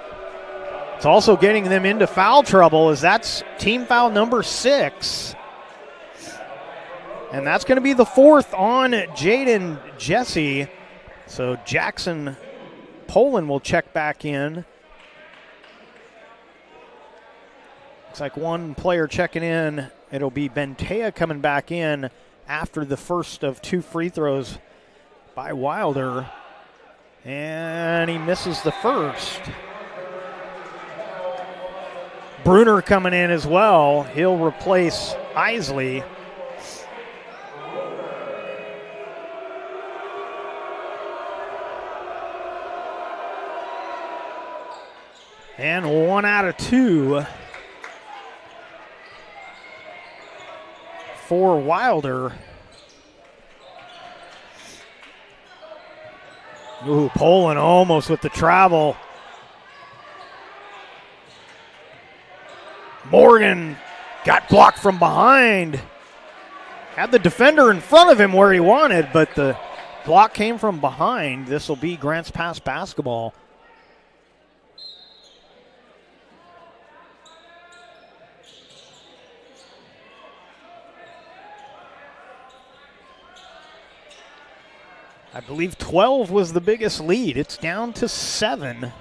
It's also getting them into foul trouble, as that's team foul number 6. And that's going to be the 4th on Jaden Jesse. So Jackson Poland will check back in. Looks like one player checking in. It'll be Bentea coming back in after the first of 2 free throws by Wilder. And he misses the first. Bruner coming in as well. He'll replace Isley. And 1 out of 2 for Wilder. Ooh, Poland almost with the travel. Morgan got blocked from behind. Had the defender in front of him where he wanted, but the block came from behind. This will be Grants Pass basketball. I believe 12 was the biggest lead. It's down to 7.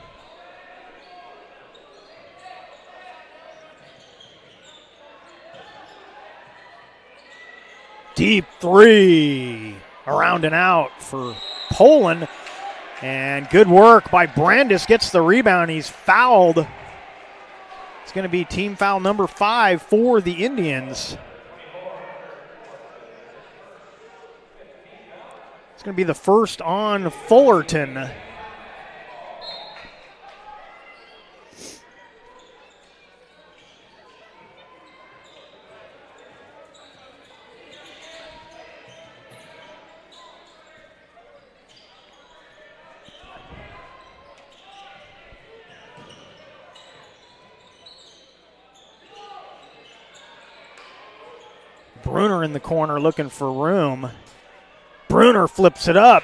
Deep three. Around and out for Poland. And good work by Brandis. Gets the rebound. He's fouled. It's going to be team foul number 5 for the Indians. It's going to be the first on Fullerton. Bruner in the corner looking for room. Bruner flips it up.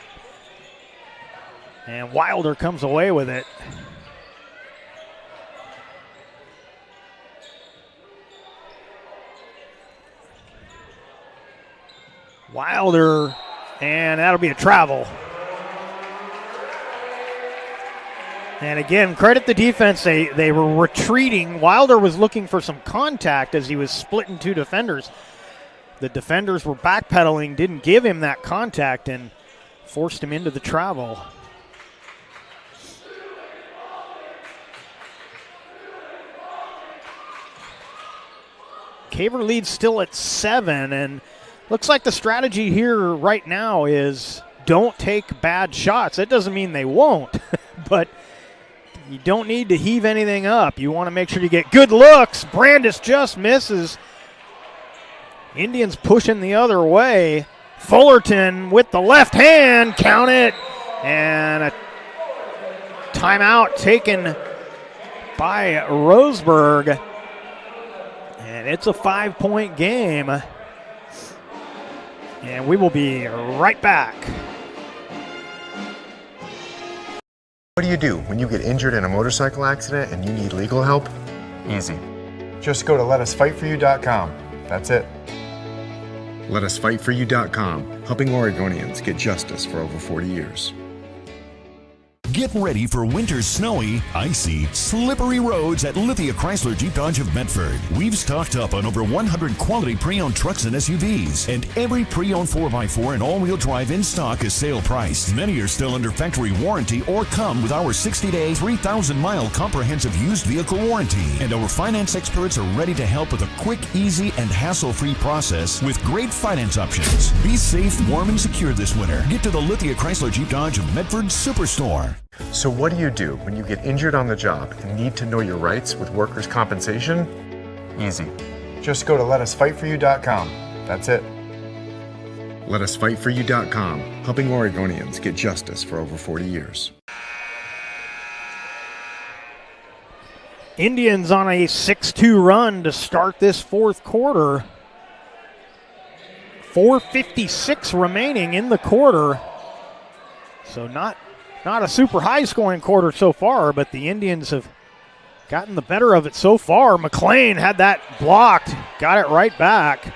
And Wilder comes away with it. Wilder, and that'll be a travel. And again, credit the defense. They were retreating. Wilder was looking for some contact as he was splitting 2 defenders. The defenders were backpedaling, didn't give him that contact, and forced him into the travel. Caver leads still at 7, and looks like the strategy here right now is don't take bad shots. That doesn't mean they won't, but you don't need to heave anything up. You want to make sure you get good looks. Brandis just misses. Indians pushing the other way. Fullerton with the left hand, count it, and a timeout taken by Roseburg. And it's a 5-point game. And we will be right back. What do you do when you get injured in a motorcycle accident and you need legal help? Easy. Just go to letusfightforyou.com. That's it. LetUsFightForYou.com, helping Oregonians get justice for over 40 years. Get ready for winter's snowy, icy, slippery roads at Lithia Chrysler Jeep Dodge of Medford. We've stocked up on over 100 quality pre-owned trucks and SUVs, and every pre-owned 4x4 and all-wheel drive in stock is sale priced. Many are still under factory warranty or come with our 60-day, 3,000-mile comprehensive used vehicle warranty. And our finance experts are ready to help with a quick, easy, and hassle-free process with great finance options. Be safe, warm, and secure this winter. Get to the Lithia Chrysler Jeep Dodge of Medford Superstore. So what do you do when you get injured on the job and need to know your rights with workers' compensation? Easy. Just go to letusfightforyou.com. That's it. LetUsFightForYou.com, helping Oregonians get justice for over 40 years. Indians on a 6-2 run to start this fourth quarter. 4:56 remaining in the quarter. So not a super high-scoring quarter so far, but the Indians have gotten the better of it so far. McLean had that blocked, got it right back.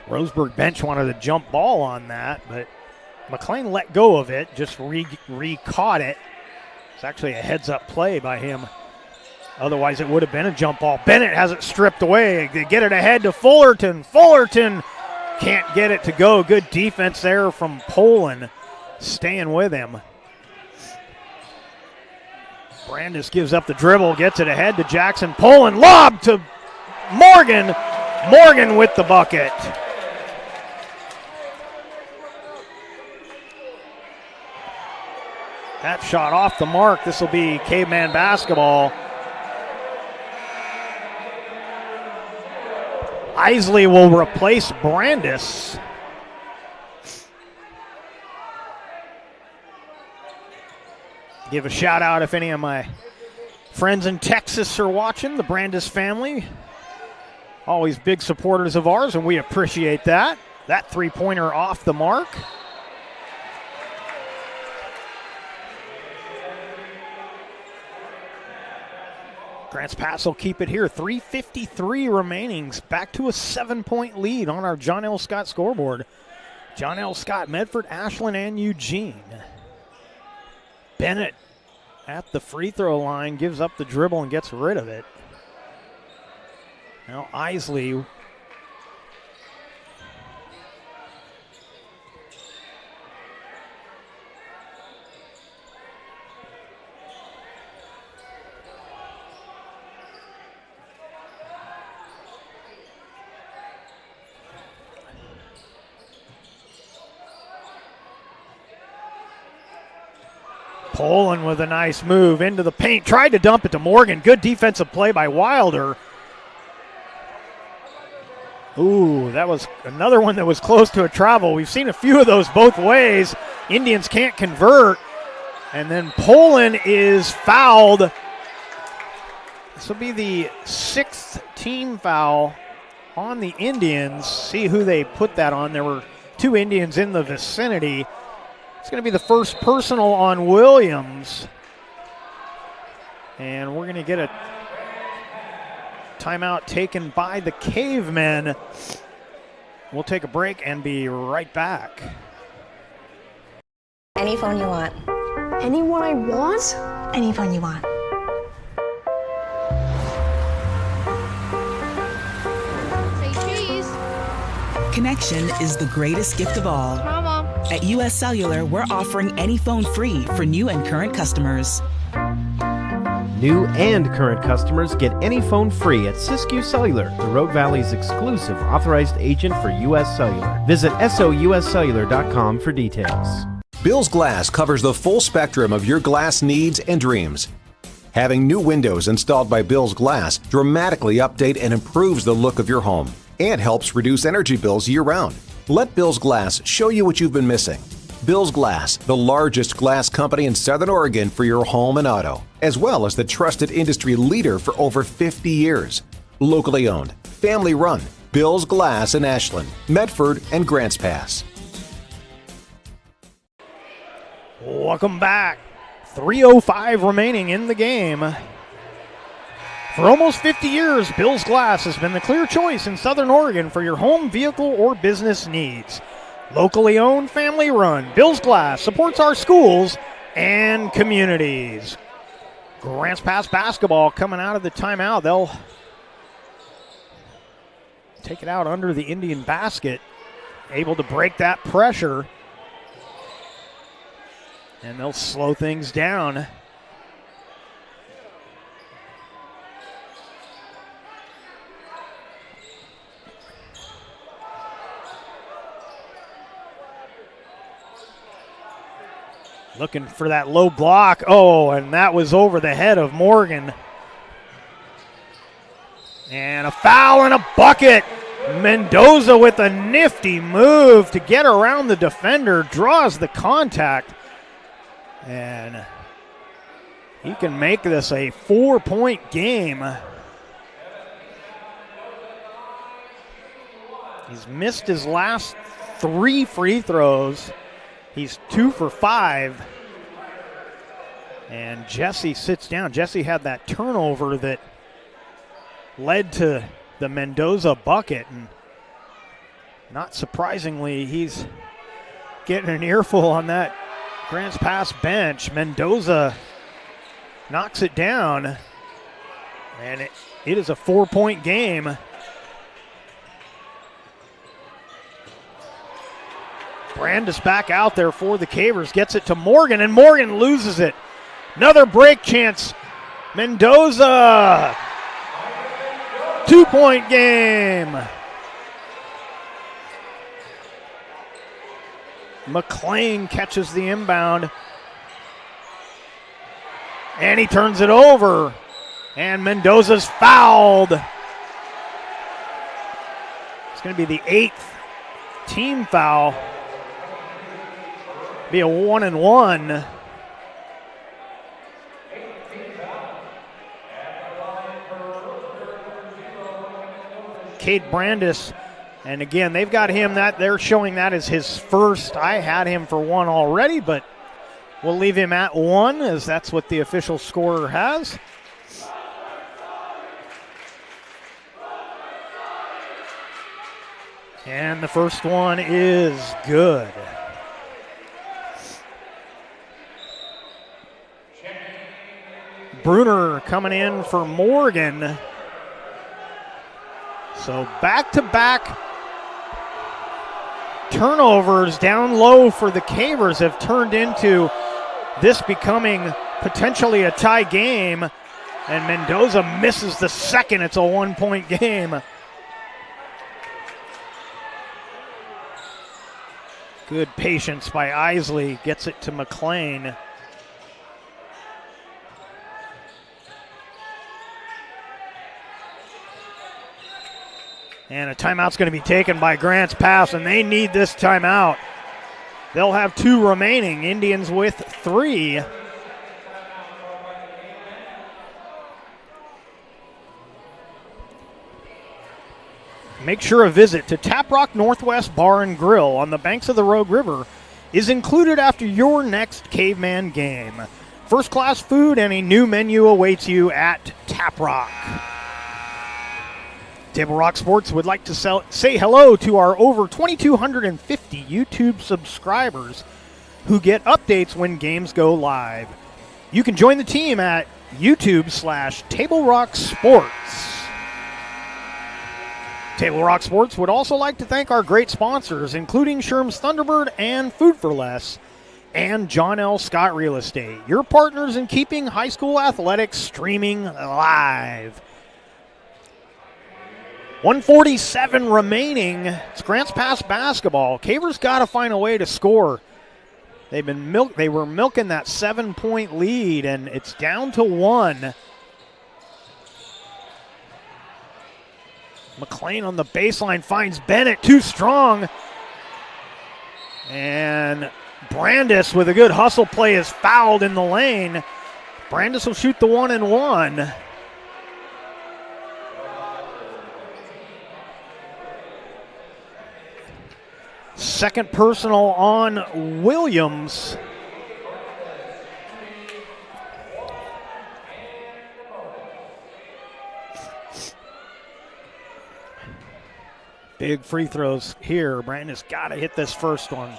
Roseburg bench wanted a jump ball on that, but McLean let go of it, just re-caught it. It's actually a heads-up play by him. Otherwise, it would have been a jump ball. Bennett has it stripped away. They get it ahead to Fullerton. Fullerton can't get it to go. Good defense there from Poland, staying with him. Brandis gives up the dribble, gets it ahead to Jackson. Poland lob to Morgan. Morgan with the bucket. That shot off the mark. This will be Caveman basketball. Isley will replace Brandis. Give a shout out if any of my friends in Texas are watching, the Brandis family. Always big supporters of ours, and we appreciate that. That three-pointer off the mark. Grants Pass will keep it here. 3:53 remaining. Back to a 7-point lead on our John L. Scott scoreboard. John L. Scott, Medford, Ashland, and Eugene. Bennett at the free throw line gives up the dribble and gets rid of it. Now Isley. Poland with a nice move into the paint. Tried to dump it to Morgan. Good defensive play by Wilder. Ooh, that was another one that was close to a travel. We've seen a few of those both ways. Indians can't convert. And then Poland is fouled. This will be the 6th team foul on the Indians. See who they put that on. There were 2 Indians in the vicinity. It's going to be the first personal on Williams. And we're going to get a timeout taken by the Cavemen. We'll take a break and be right back. Any phone you want. Any one I want? Any phone you want. Connection is the greatest gift of all. Mama. At US Cellular, we're offering any phone free for new and current customers. New and current customers get any phone free at Siskiyou Cellular, the Rogue Valley's exclusive authorized agent for US Cellular. Visit souscellular.com for details. Bill's Glass covers the full spectrum of your glass needs and dreams. Having new windows installed by Bill's Glass dramatically update and improves the look of your home and helps reduce energy bills year-round. Let Bill's Glass show you what you've been missing. Bill's Glass, the largest glass company in Southern Oregon for your home and auto, as well as the trusted industry leader for over 50 years. Locally owned, family run, Bill's Glass in Ashland, Medford, and Grants Pass. Welcome back. 3:05 remaining in the game. For almost 50 years, Bill's Glass has been the clear choice in Southern Oregon for your home, vehicle, or business needs. Locally owned, family run, Bill's Glass supports our schools and communities. Grants Pass basketball coming out of the timeout. They'll take it out under the Indian basket, able to break that pressure. And they'll slow things down. Looking for that low block. Oh, and that was over the head of Morgan. And a foul and a bucket. Mendoza with a nifty move to get around the defender, draws the contact. And he can make this a 4-point game. He's missed his last 3 free throws. He's 2 for 5. And Jesse sits down. Jesse had that turnover that led to the Mendoza bucket. And not surprisingly, he's getting an earful on that Grants Pass bench. Mendoza knocks it down. And it is a 4-point game. Brandis back out there for the Cavers. Gets it to Morgan, and Morgan loses it. Another break chance. Mendoza. 2-point game. McLean catches the inbound. And he turns it over. And Mendoza's fouled. It's going to be the 8th team foul. Be a 1-and-1. Cade Brandis, and again, they've got him that they're showing that as his first. I had him for 1 already, but we'll leave him at 1 as that's what the official scorer has. And the first one is good. Bruner coming in for Morgan. So back-to-back turnovers down low for the Cavers have turned into this becoming potentially a tie game. And Mendoza misses the second. It's a 1-point game. Good patience by Isley. Gets it to McLean. And a timeout's going to be taken by Grants Pass, and they need this timeout. They'll have 2 remaining. Indians with 3. Make sure a visit to Tap Rock Northwest Bar and Grill on the banks of the Rogue River is included after your next Caveman game. First-class food and a new menu awaits you at Tap Rock. Table Rock Sports would like to say hello to our over 2,250 YouTube subscribers who get updates when games go live. You can join the team at YouTube/Table Rock Sports. Table Rock Sports would also like to thank our great sponsors, including Sherm's Thunderbird and Food for Less, and John L. Scott Real Estate, your partners in keeping high school athletics streaming live. 1:47 remaining. It's Grants Pass basketball. Caver's got to find a way to score. They were milking that 7-point lead, and it's down to 1. McLean on the baseline finds Bennett, too strong. And Brandis with a good hustle play is fouled in the lane. Brandis will shoot the 1-and-1. Second personal on Williams. Big free throws here. Brandon's got to hit this first one.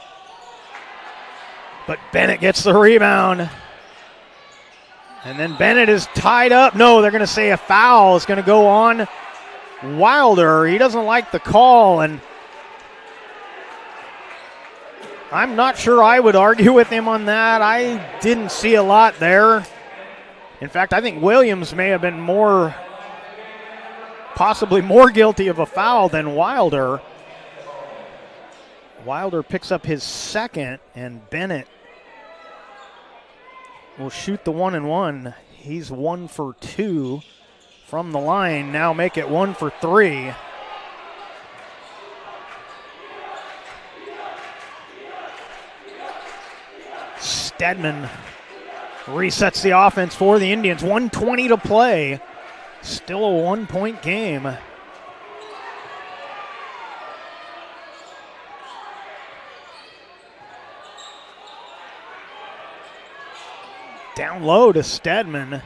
But Bennett gets the rebound. And then Bennett is tied up. No, they're going to say a foul is going to go on Wilder. He doesn't like the call, and I'm not sure I would argue with him on that. I didn't see a lot there. In fact, I think Williams may have been possibly more guilty of a foul than Wilder. Wilder picks up his second, and Bennett will shoot the 1-and-1. He's 1 for 2 from the line. Now make it 1 for 3. Stedman resets the offense for the Indians. 1:20 to play. Still a 1-point game. Down low to Stedman.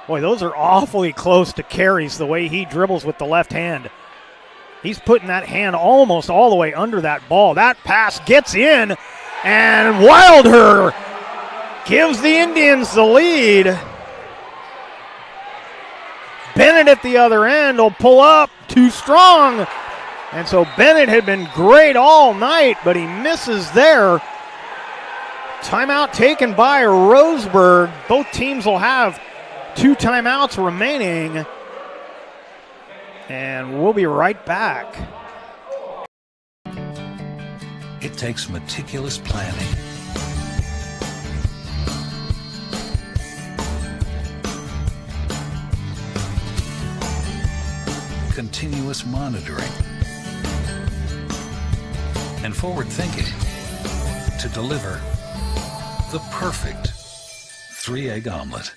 Boy, those are awfully close to carries the way he dribbles with the left hand. He's putting that hand almost all the way under that ball. That pass gets in, and Wilder gives the Indians the lead. Bennett at the other end will pull up, too strong. And so Bennett had been great all night, but he misses there. Timeout taken by Roseburg. Both teams will have 2 timeouts remaining. And we'll be right back. It takes meticulous planning, continuous monitoring, and forward thinking to deliver the perfect 3-egg omelet.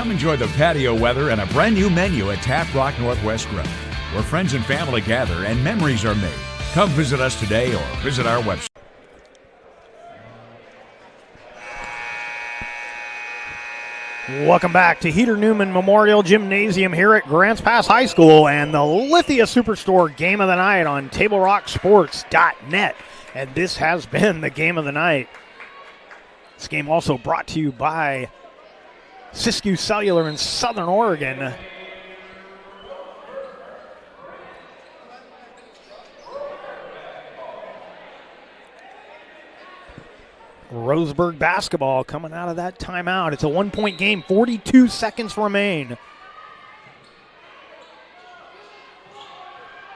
Enjoy the patio weather and a brand new menu at Tap Rock Northwest Grill, where friends and family gather and memories are made. Come visit us today or visit our website. Welcome back to Heater Newman Memorial Gymnasium here at Grants Pass High School and the Lithia Superstore Game of the Night on TableRockSports.net. And this has been the Game of the Night. This game also brought to you by Siskiyou Cellular in Southern Oregon. Roseburg basketball coming out of that timeout. It's a 1-point game, 42 seconds remain.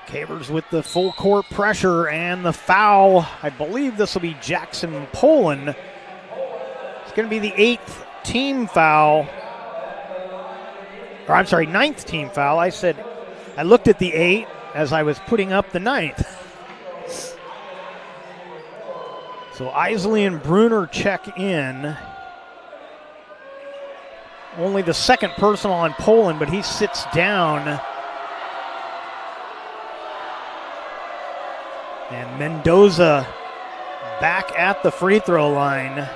Cavers with the full court pressure and the foul. I believe this will be Jackson Poland. It's going to be the 8th team foul, or I'm sorry, 9th team foul. I looked at the 8 as I was putting up the 9th. So Isley and Bruner check in. Only the second personal on Poland, but he sits down. And Mendoza back at the free throw line,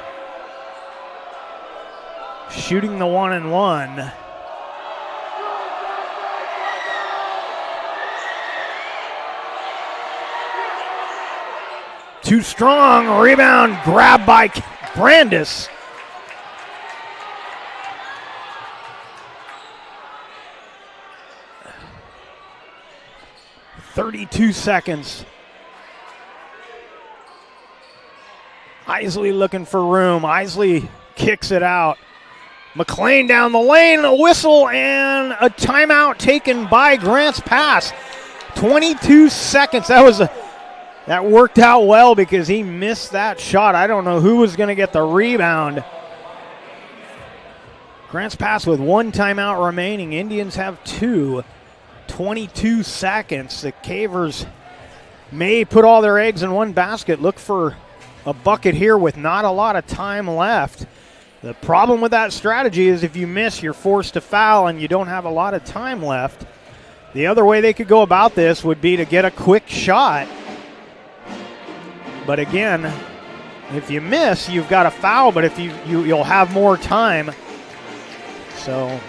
shooting the 1-and-1. Too strong, rebound grabbed by Brandis. .32 seconds. Isley looking for room. Isley kicks it out. McLean down the lane, a whistle, and a timeout taken by Grants Pass. 22 seconds. That worked out well because he missed that shot. I don't know who was going to get the rebound. Grants Pass with 1 timeout remaining. Indians have 2. 22 seconds. The Cavers may put all their eggs in one basket. Look for a bucket here with not a lot of time left. The problem with that strategy is if you miss, you're forced to foul and you don't have a lot of time left. The other way they could go about this would be to get a quick shot. But again, if you miss, you've got a foul, but if you'll have more time. So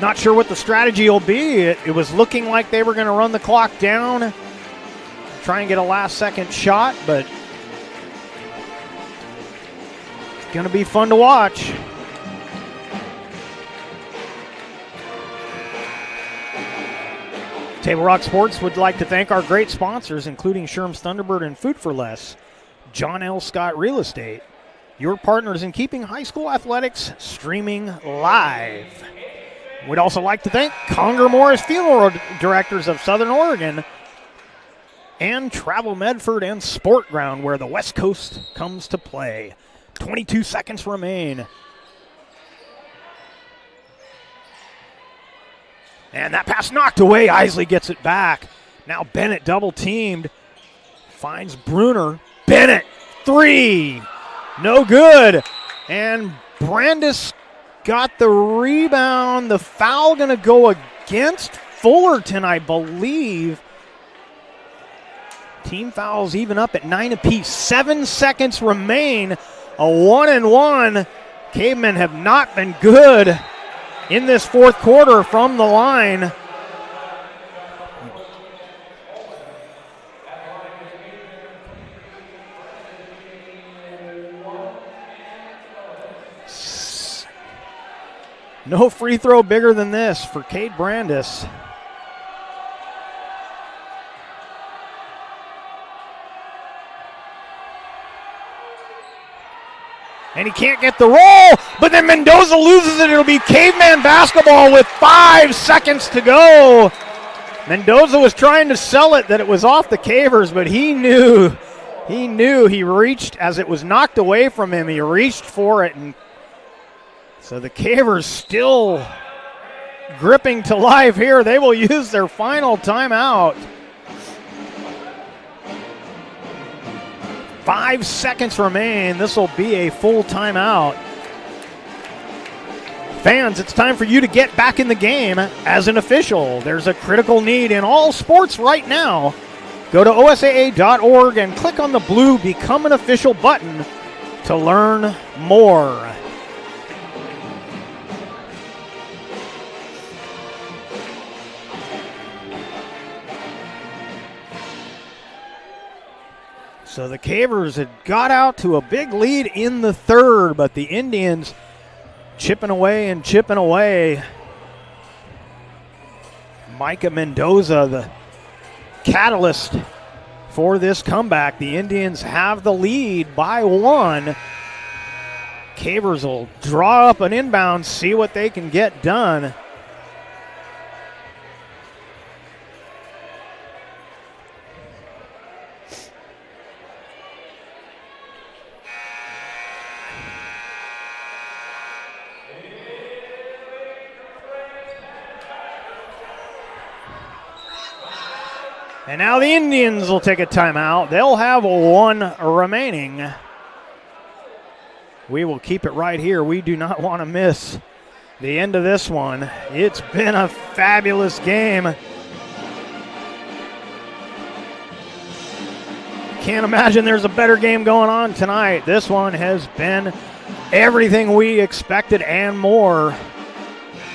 not sure what the strategy will be. It was looking like they were going to run the clock down, try and get a last-second shot, but it's going to be fun to watch. Table Rock Sports would like to thank our great sponsors, including Sherm's Thunderbird and Food for Less, John L. Scott Real Estate, your partners in keeping high school athletics streaming live. We'd also like to thank Conger Morris Funeral Directors of Southern Oregon and Travel Medford and Sport Ground, where the West Coast comes to play. 22 seconds remain. And that pass knocked away. Isley gets it back. Now Bennett double teamed. Finds Bruner. Bennett, 3. No good. And Brandis got the rebound. The foul going to go against Fullerton, I believe. Team fouls even up at 9 apiece. 7 seconds remain. A 1-and-1. Cavemen have not been good in this fourth quarter from the line. No free throw bigger than this for Cade Brandis. And he can't get the roll, but then Mendoza loses it. It'll be Caveman basketball with 5 seconds to go. Mendoza was trying to sell it that it was off the Cavers, but he knew he reached as it was knocked away from him. He reached for it, and so the Cavers still gripping to life here. They will use their final timeout. 5 seconds remain. This will be a full timeout. Fans, it's time for you to get back in the game as an official. There's a critical need in all sports right now. Go to OSAA.org and click on the blue Become an Official button to learn more. So the Cavers had got out to a big lead in the third, but the Indians chipping away and chipping away. Micah Mendoza, the catalyst for this comeback. The Indians have the lead by 1. Cavers will draw up an inbound, see what they can get done. And now the Indians will take a timeout. They'll have 1 remaining. We will keep it right here. We do not want to miss the end of this one. It's been a fabulous game. can't imagine there's a better game going on tonight. This one has been everything we expected and more.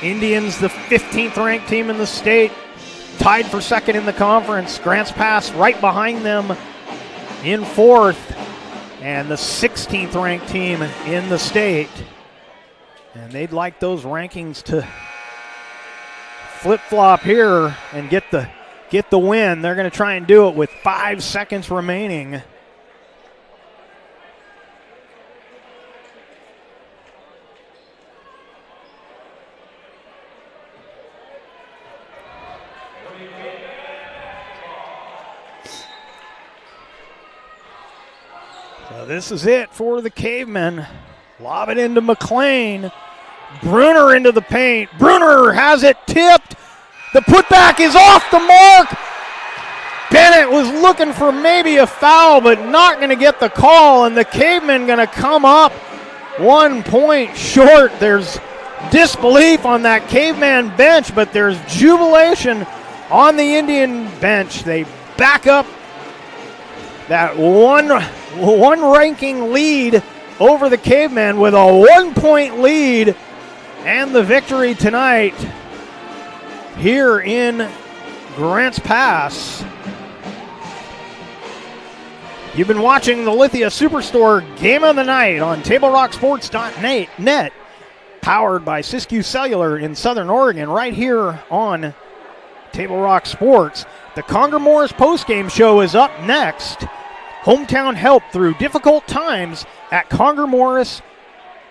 Indians, the 15th ranked team in the state, tied for second in the conference. Grants Pass right behind them in fourth, and the 16th ranked team in the state. And they'd like those rankings to flip-flop here and get the win. They're going to try and do it with 5 seconds remaining. So this is it for the Cavemen. Lob it into McLean. Bruner into the paint. Bruner has it tipped. The putback is off the mark. Bennett was looking for maybe a foul, but not going to get the call, and the Cavemen going to come up 1 point short. There's disbelief on that Caveman bench, but there's jubilation on the Indian bench. They back up that one ranking lead over the Cavemen with a 1 point lead, and the victory tonight here in Grants Pass. You've been watching the Lithia Superstore Game of the Night on TableRockSports.net, powered by Siskiyou Cellular in Southern Oregon, right here on Table Rock Sports. The Conger Morris postgame show is up next. Hometown help through difficult times at Conger Morris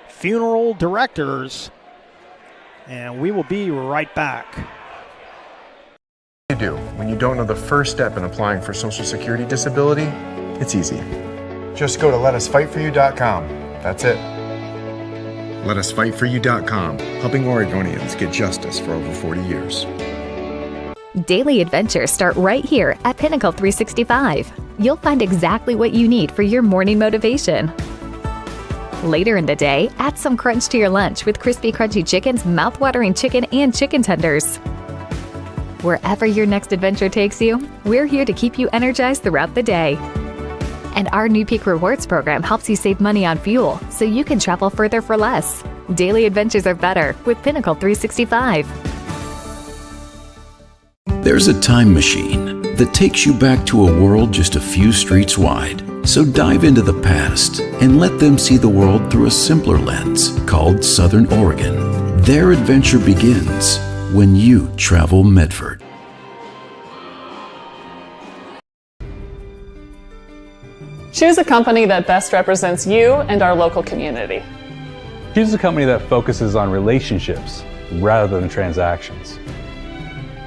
Funeral Directors. And we will be right back. What do you do when you don't know the first step in applying for Social Security disability? It's easy. Just go to letusfightforyou.com. That's it. LetUsFightForYou.com, helping Oregonians get justice for over 40 years. Daily adventures start right here at Pinnacle 365. You'll find exactly what you need for your morning motivation. Later in the day, add some crunch to your lunch with crispy, crunchy chickens, mouth-watering chicken, and chicken tenders. Wherever your next adventure takes you, we're here to keep you energized throughout the day. And our new Peak Rewards program helps you save money on fuel so you can travel further for less. Daily adventures are better with Pinnacle 365. There's a time machine that takes you back to a world just a few streets wide. So dive into the past and let them see the world through a simpler lens called Southern Oregon. Their adventure begins when you travel Medford. Choose a company that best represents you and our local community. Choose a company that focuses on relationships rather than transactions.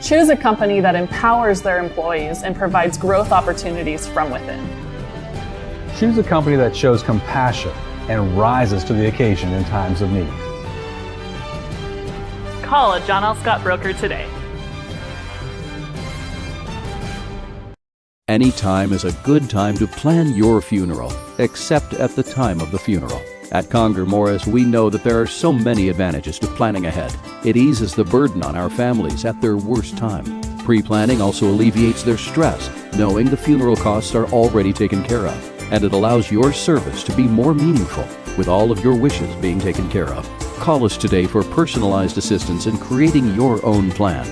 Choose a company that empowers their employees and provides growth opportunities from within. Choose a company that shows compassion and rises to the occasion in times of need. Call a John L. Scott broker today. Any time is a good time to plan your funeral, except at the time of the funeral. At Conger Morris, we know that there are so many advantages to planning ahead. It eases the burden on our families at their worst time. Pre-planning also alleviates their stress, knowing the funeral costs are already taken care of. And it allows your service to be more meaningful, with all of your wishes being taken care of. Call us today for personalized assistance in creating your own plan.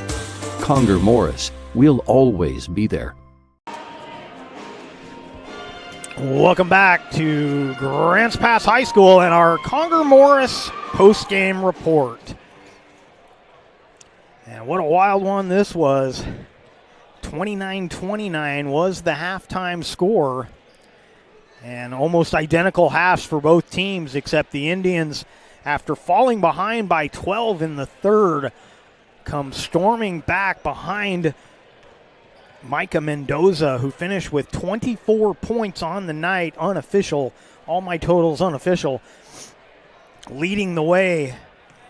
Conger Morris, we'll always be there. Welcome back to Grants Pass High School and our Conger Morris post-game report. And what a wild one this was. 29-29 was the halftime score. And almost identical halves for both teams, except the Indians, after falling behind by 12 in the third, come storming back behind Micah Mendoza, who finished with 24 points on the night, unofficial, all my totals unofficial, leading the way.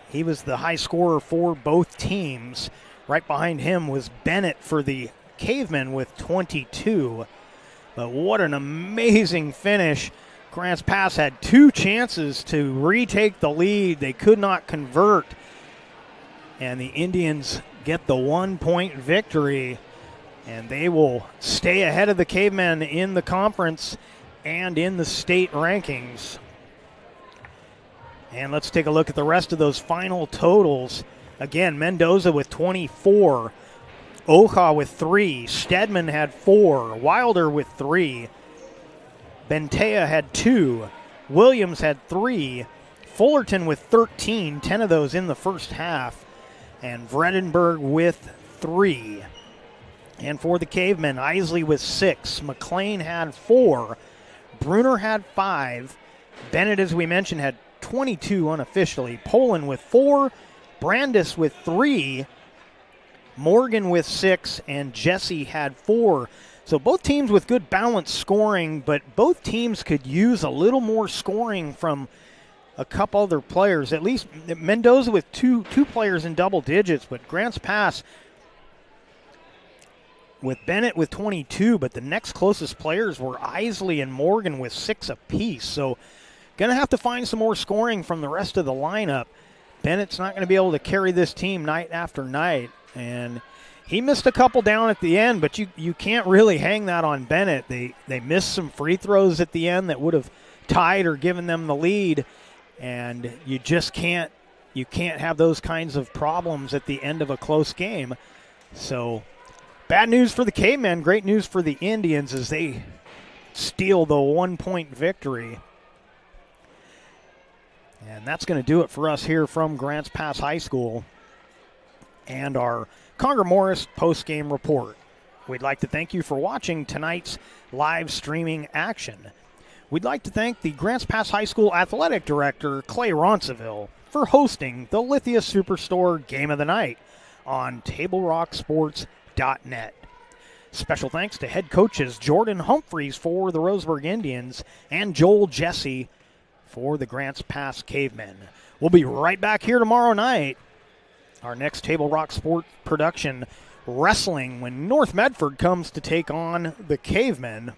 He was the high scorer for both teams. Right behind him was Bennett for the Cavemen with 22. But what an amazing finish. Grants Pass had 2 chances to retake the lead. They could not convert. And the Indians get the 1 point victory. And they will stay ahead of the Cavemen in the conference and in the state rankings. And let's take a look at the rest of those final totals. Again, Mendoza with 24, Oja with 3, Stedman had 4, Wilder with 3, Bentea had 2, Williams had 3, Fullerton with 13, 10 of those in the first half, and Vredenberg with 3. And for the Cavemen, Isley with 6, McLean had 4, Bruner had 5, Bennett, as we mentioned, had 22 unofficially, Poland with 4, Brandis with 3, Morgan with 6, and Jesse had 4. So both teams with good balanced scoring, but both teams could use a little more scoring from a couple other players. At least Mendoza with two players in double digits, but Grants Pass with Bennett with 22, but the next closest players were Isley and Morgan with 6 apiece. So going to have to find some more scoring from the rest of the lineup. Bennett's not going to be able to carry this team night after night, and he missed a couple down at the end, but you can't really hang that on Bennett. They missed some free throws at the end that would have tied or given them the lead, and you just can't have those kinds of problems at the end of a close game. So bad news for the Cavemen, great news for the Indians as they steal the 1-point victory. And that's going to do it for us here from Grants Pass High School and our Conger Morris post-game report. We'd like to thank you for watching tonight's live streaming action. We'd like to thank the Grants Pass High School Athletic Director, Clay Ronceville, for hosting the Lithia Superstore Game of the Night on TableRockSports.net. Special thanks to head coaches Jordan Humphreys for the Roseburg Indians and Joel Jesse for the Grants Pass Cavemen. We'll be right back here tomorrow night. Our next Table Rock Sport production, wrestling, when North Medford comes to take on the Cavemen.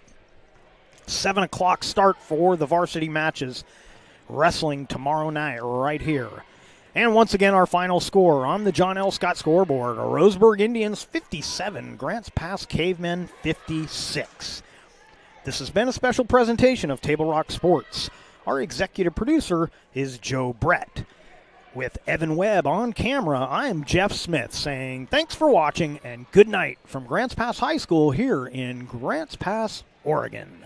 7 o'clock start for the varsity matches. Wrestling tomorrow night right here. And once again, our final score on the John L. Scott scoreboard. Roseburg Indians 57, Grants Pass Cavemen 56. This has been a special presentation of Table Rock Sports. Our executive producer is Joe Brett. With Evan Webb on camera, I am Jeff Smith saying thanks for watching and good night from Grants Pass High School here in Grants Pass, Oregon.